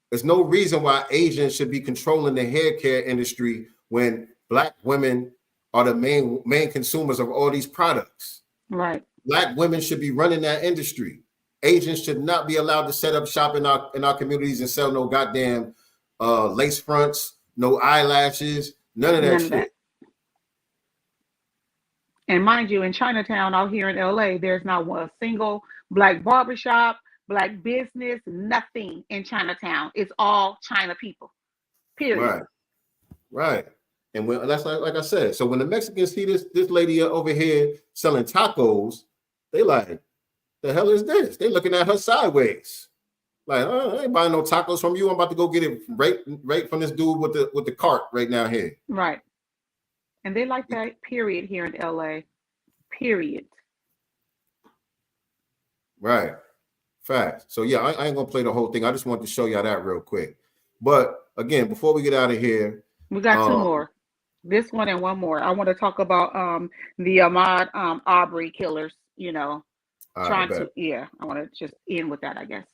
There's no reason why Asians should be controlling the hair care industry when Black women are the main consumers of all these products. Right. Black women should be running that industry. Asians should not be allowed to set up shop in our communities and sell no goddamn lace fronts, no eyelashes, none of that shit. And mind you, in Chinatown out here in LA, there's not one single Black barbershop, Black business, nothing in Chinatown. It's all China people. Period. Right. And when, that's like I said. So when the Mexicans see this lady over here selling tacos, they like, the hell is this? They looking at her sideways. Like, I ain't buying no tacos from you. I'm about to go get it right from this dude with the cart right now here. Right. And they like that, period, here in LA. Period. Right. Fact. So yeah, I ain't gonna play the whole thing. I just wanted to show y'all that real quick. But again, before we get out of here, we got two more. This one and one more. I want to talk about the Ahmaud Arbery killers, you know. I want to just end with that, I guess.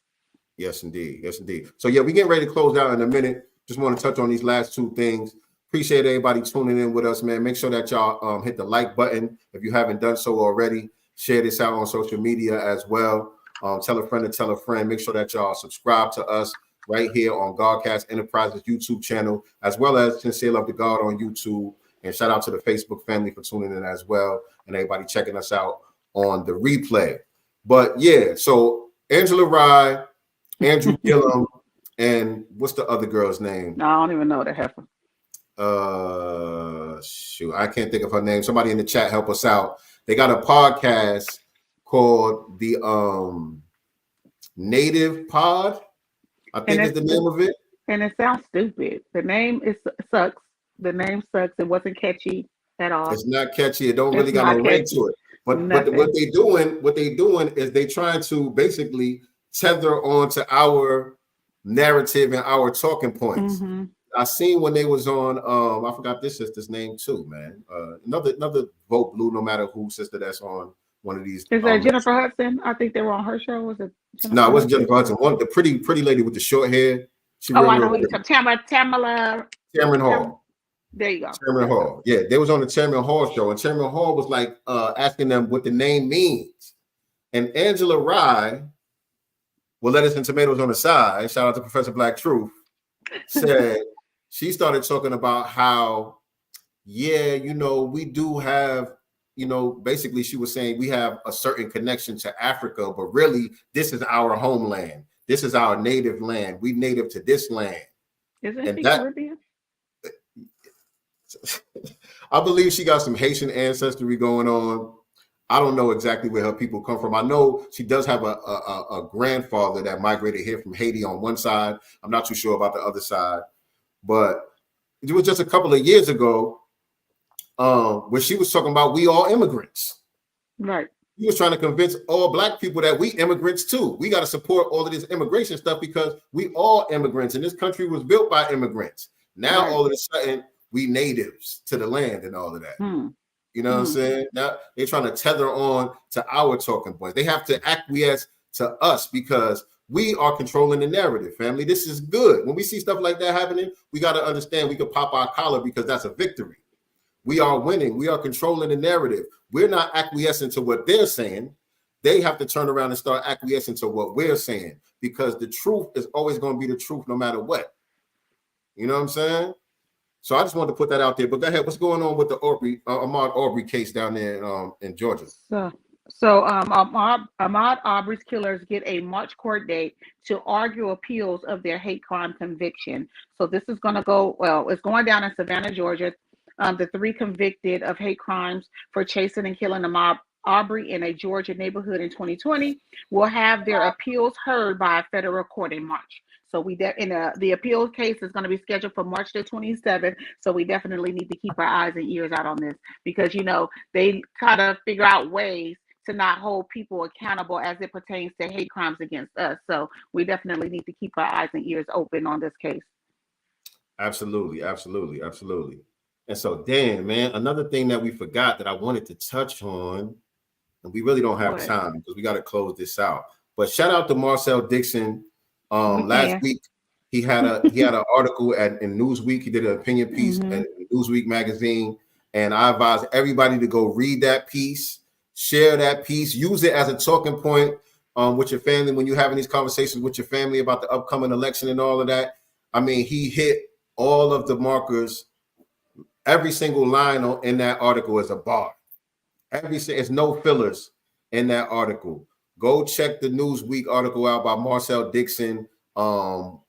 Yes, indeed. Yes, indeed. So yeah, we're getting ready to close out in a minute. Just want to touch on these last two things. Appreciate everybody tuning in with us, man. Make sure that y'all hit the like button if you haven't done so already. Share this out on social media as well. Tell a friend to tell a friend. Make sure that y'all subscribe to us right here on Godcast Enterprises YouTube channel, as well as Sincere Love to God on YouTube. And shout out to the Facebook family for tuning in as well, and everybody checking us out on the replay. But yeah, so Angela Rye, Andrew Gillum, and what's the other girl's name? No, I don't even know the heifer. Shoot, I can't think of her name. Somebody in the chat help us out. They got a podcast called the Native Pod, I think is the name of it. And it sounds stupid. The name sucks. The name sucks. It wasn't catchy at all. It's not catchy. It don't really got no ring to it. But what they doing is they trying to basically tether onto our narrative and our talking points. Mm-hmm. I seen when they was on I forgot this sister's name too, man. Another Vote Blue, no matter who sister that's on one of these. Is that Jennifer Hudson? I think they were on her show. Was it Jennifer No, it wasn't Jennifer Hudson. One, the pretty lady with the short hair. I know who you're talking. Tamara Hall. There you go. Chairman Hall. Yeah, they was on the Chairman Hall show, and Chairman Hall was like asking them what the name means. And Angela Rye, with lettuce and tomatoes on the side, shout out to Professor Black Truth, said she started talking about how, yeah, you know, we do have, you know, basically she was saying we have a certain connection to Africa, but really this is our homeland. This is our native land. We native to this land. Isn't she Caribbean? I believe she got some Haitian ancestry going on. I don't know exactly where her people come from. I know she does have a grandfather that migrated here from Haiti on one side. I'm not too sure about the other side, but it was just a couple of years ago where she was talking about we all immigrants. Right. He was trying to convince all Black people that we immigrants too. We got to support all of this immigration stuff because we all immigrants, and this country was built by immigrants. Now all of a sudden we natives to the land and all of that. You know what I'm saying? Now they're trying to tether on to our talking points. They have to acquiesce to us because we are controlling the narrative, family. This is good. When we see stuff like that happening, we got to understand we can pop our collar because that's a victory. We are winning. We are controlling the narrative. We're not acquiescing to what they're saying. They have to turn around and start acquiescing to what we're saying because the truth is always going to be the truth no matter what. You know what I'm saying? So I just wanted to put that out there. But go ahead. What's going on with the Ahmaud Arbery case down there in Georgia? So Ahmaud Arbery's killers get a March court date to argue appeals of their hate crime conviction. So this is going to go, it's going down in Savannah, Georgia. The three convicted of hate crimes for chasing and killing Ahmaud Arbery in a Georgia neighborhood in 2020 will have their appeals heard by a federal court in March. So the appeal case is going to be scheduled for March the 27th. So we definitely need to keep our eyes and ears out on this because, they kind of figure out ways to not hold people accountable as it pertains to hate crimes against us. So we definitely need to keep our eyes and ears open on this case. Absolutely. And so, Dan, man, another thing that we forgot that I wanted to touch on, and we really don't have time because we got to close this out. But shout out to Marcel Dixon. Last week he had an article in Newsweek. He did an opinion piece in Newsweek magazine, and I advise everybody to go read that piece, share that piece, use it as a talking point with your family when you're having these conversations with your family about the upcoming election and all of that. I mean, he hit all of the markers. Every single line in that article is a bar. It's no fillers in that article. Go check the Newsweek article out by Marcel Dixon. When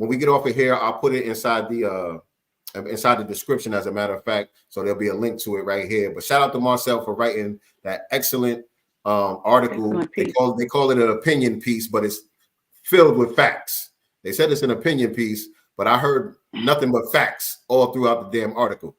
we get off of here, I'll put it inside the description, as a matter of fact. So there'll be a link to it right here. But shout out to Marcel for writing that excellent article. Excellent they call it an opinion piece, but it's filled with facts. They said it's an opinion piece, but I heard nothing but facts all throughout the damn article.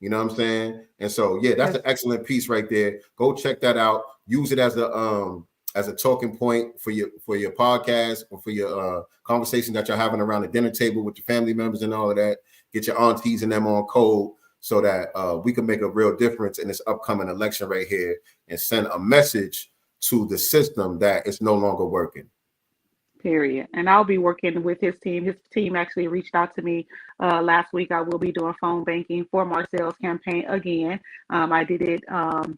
You know what I'm saying? And so, yeah, that's an excellent piece right there. Go check that out. Use it as a talking point for your podcast or for your conversation that you're having around the dinner table with your family members and all of that. Get your aunties and them on code so that we can make a real difference in this upcoming election right here and send a message to the system that it's no longer working. Period. And I'll be working with his team. His team actually reached out to me last week. I will be doing phone banking for Marcel's campaign again. I did it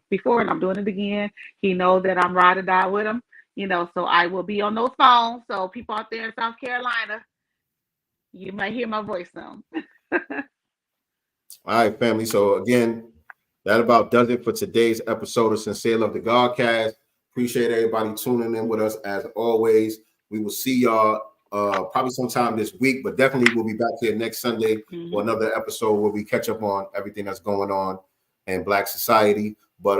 before and I'm doing it again. He knows that I'm ride or die with him, so I will be on those phones. So people out there in South Carolina, you might hear my voice soon. All right, family. So again, that about does it for today's episode of Sincere Love the Godcast. Appreciate everybody tuning in with us as always. We will see y'all probably sometime this week, but definitely we'll be back here next Sunday for another episode where we catch up on everything that's going on in Black society. But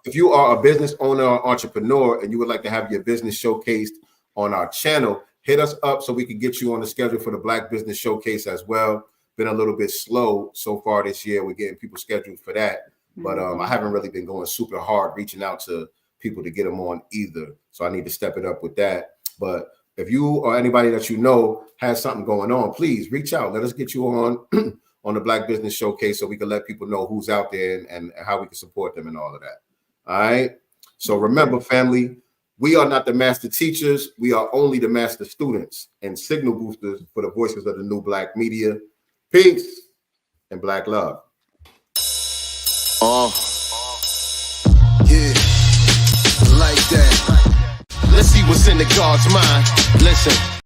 if you are a business owner or entrepreneur and you would like to have your business showcased on our channel, hit us up so we can get you on the schedule for the Black Business Showcase as well. Been a little bit slow so far this year. We're getting people scheduled for that. But I haven't really been going super hard reaching out to people to get them on either. So I need to step it up with that. But if you or anybody that you know has something going on, please reach out. Let us get you on the Black Business Showcase so we can let people know who's out there and how we can support them and all of that. All right. So remember, family, we are not the master teachers. We are only the master students and signal boosters for the voices of the new Black media. Peace and Black love. Yeah, like that. Let's see what's in the God's mind. Listen.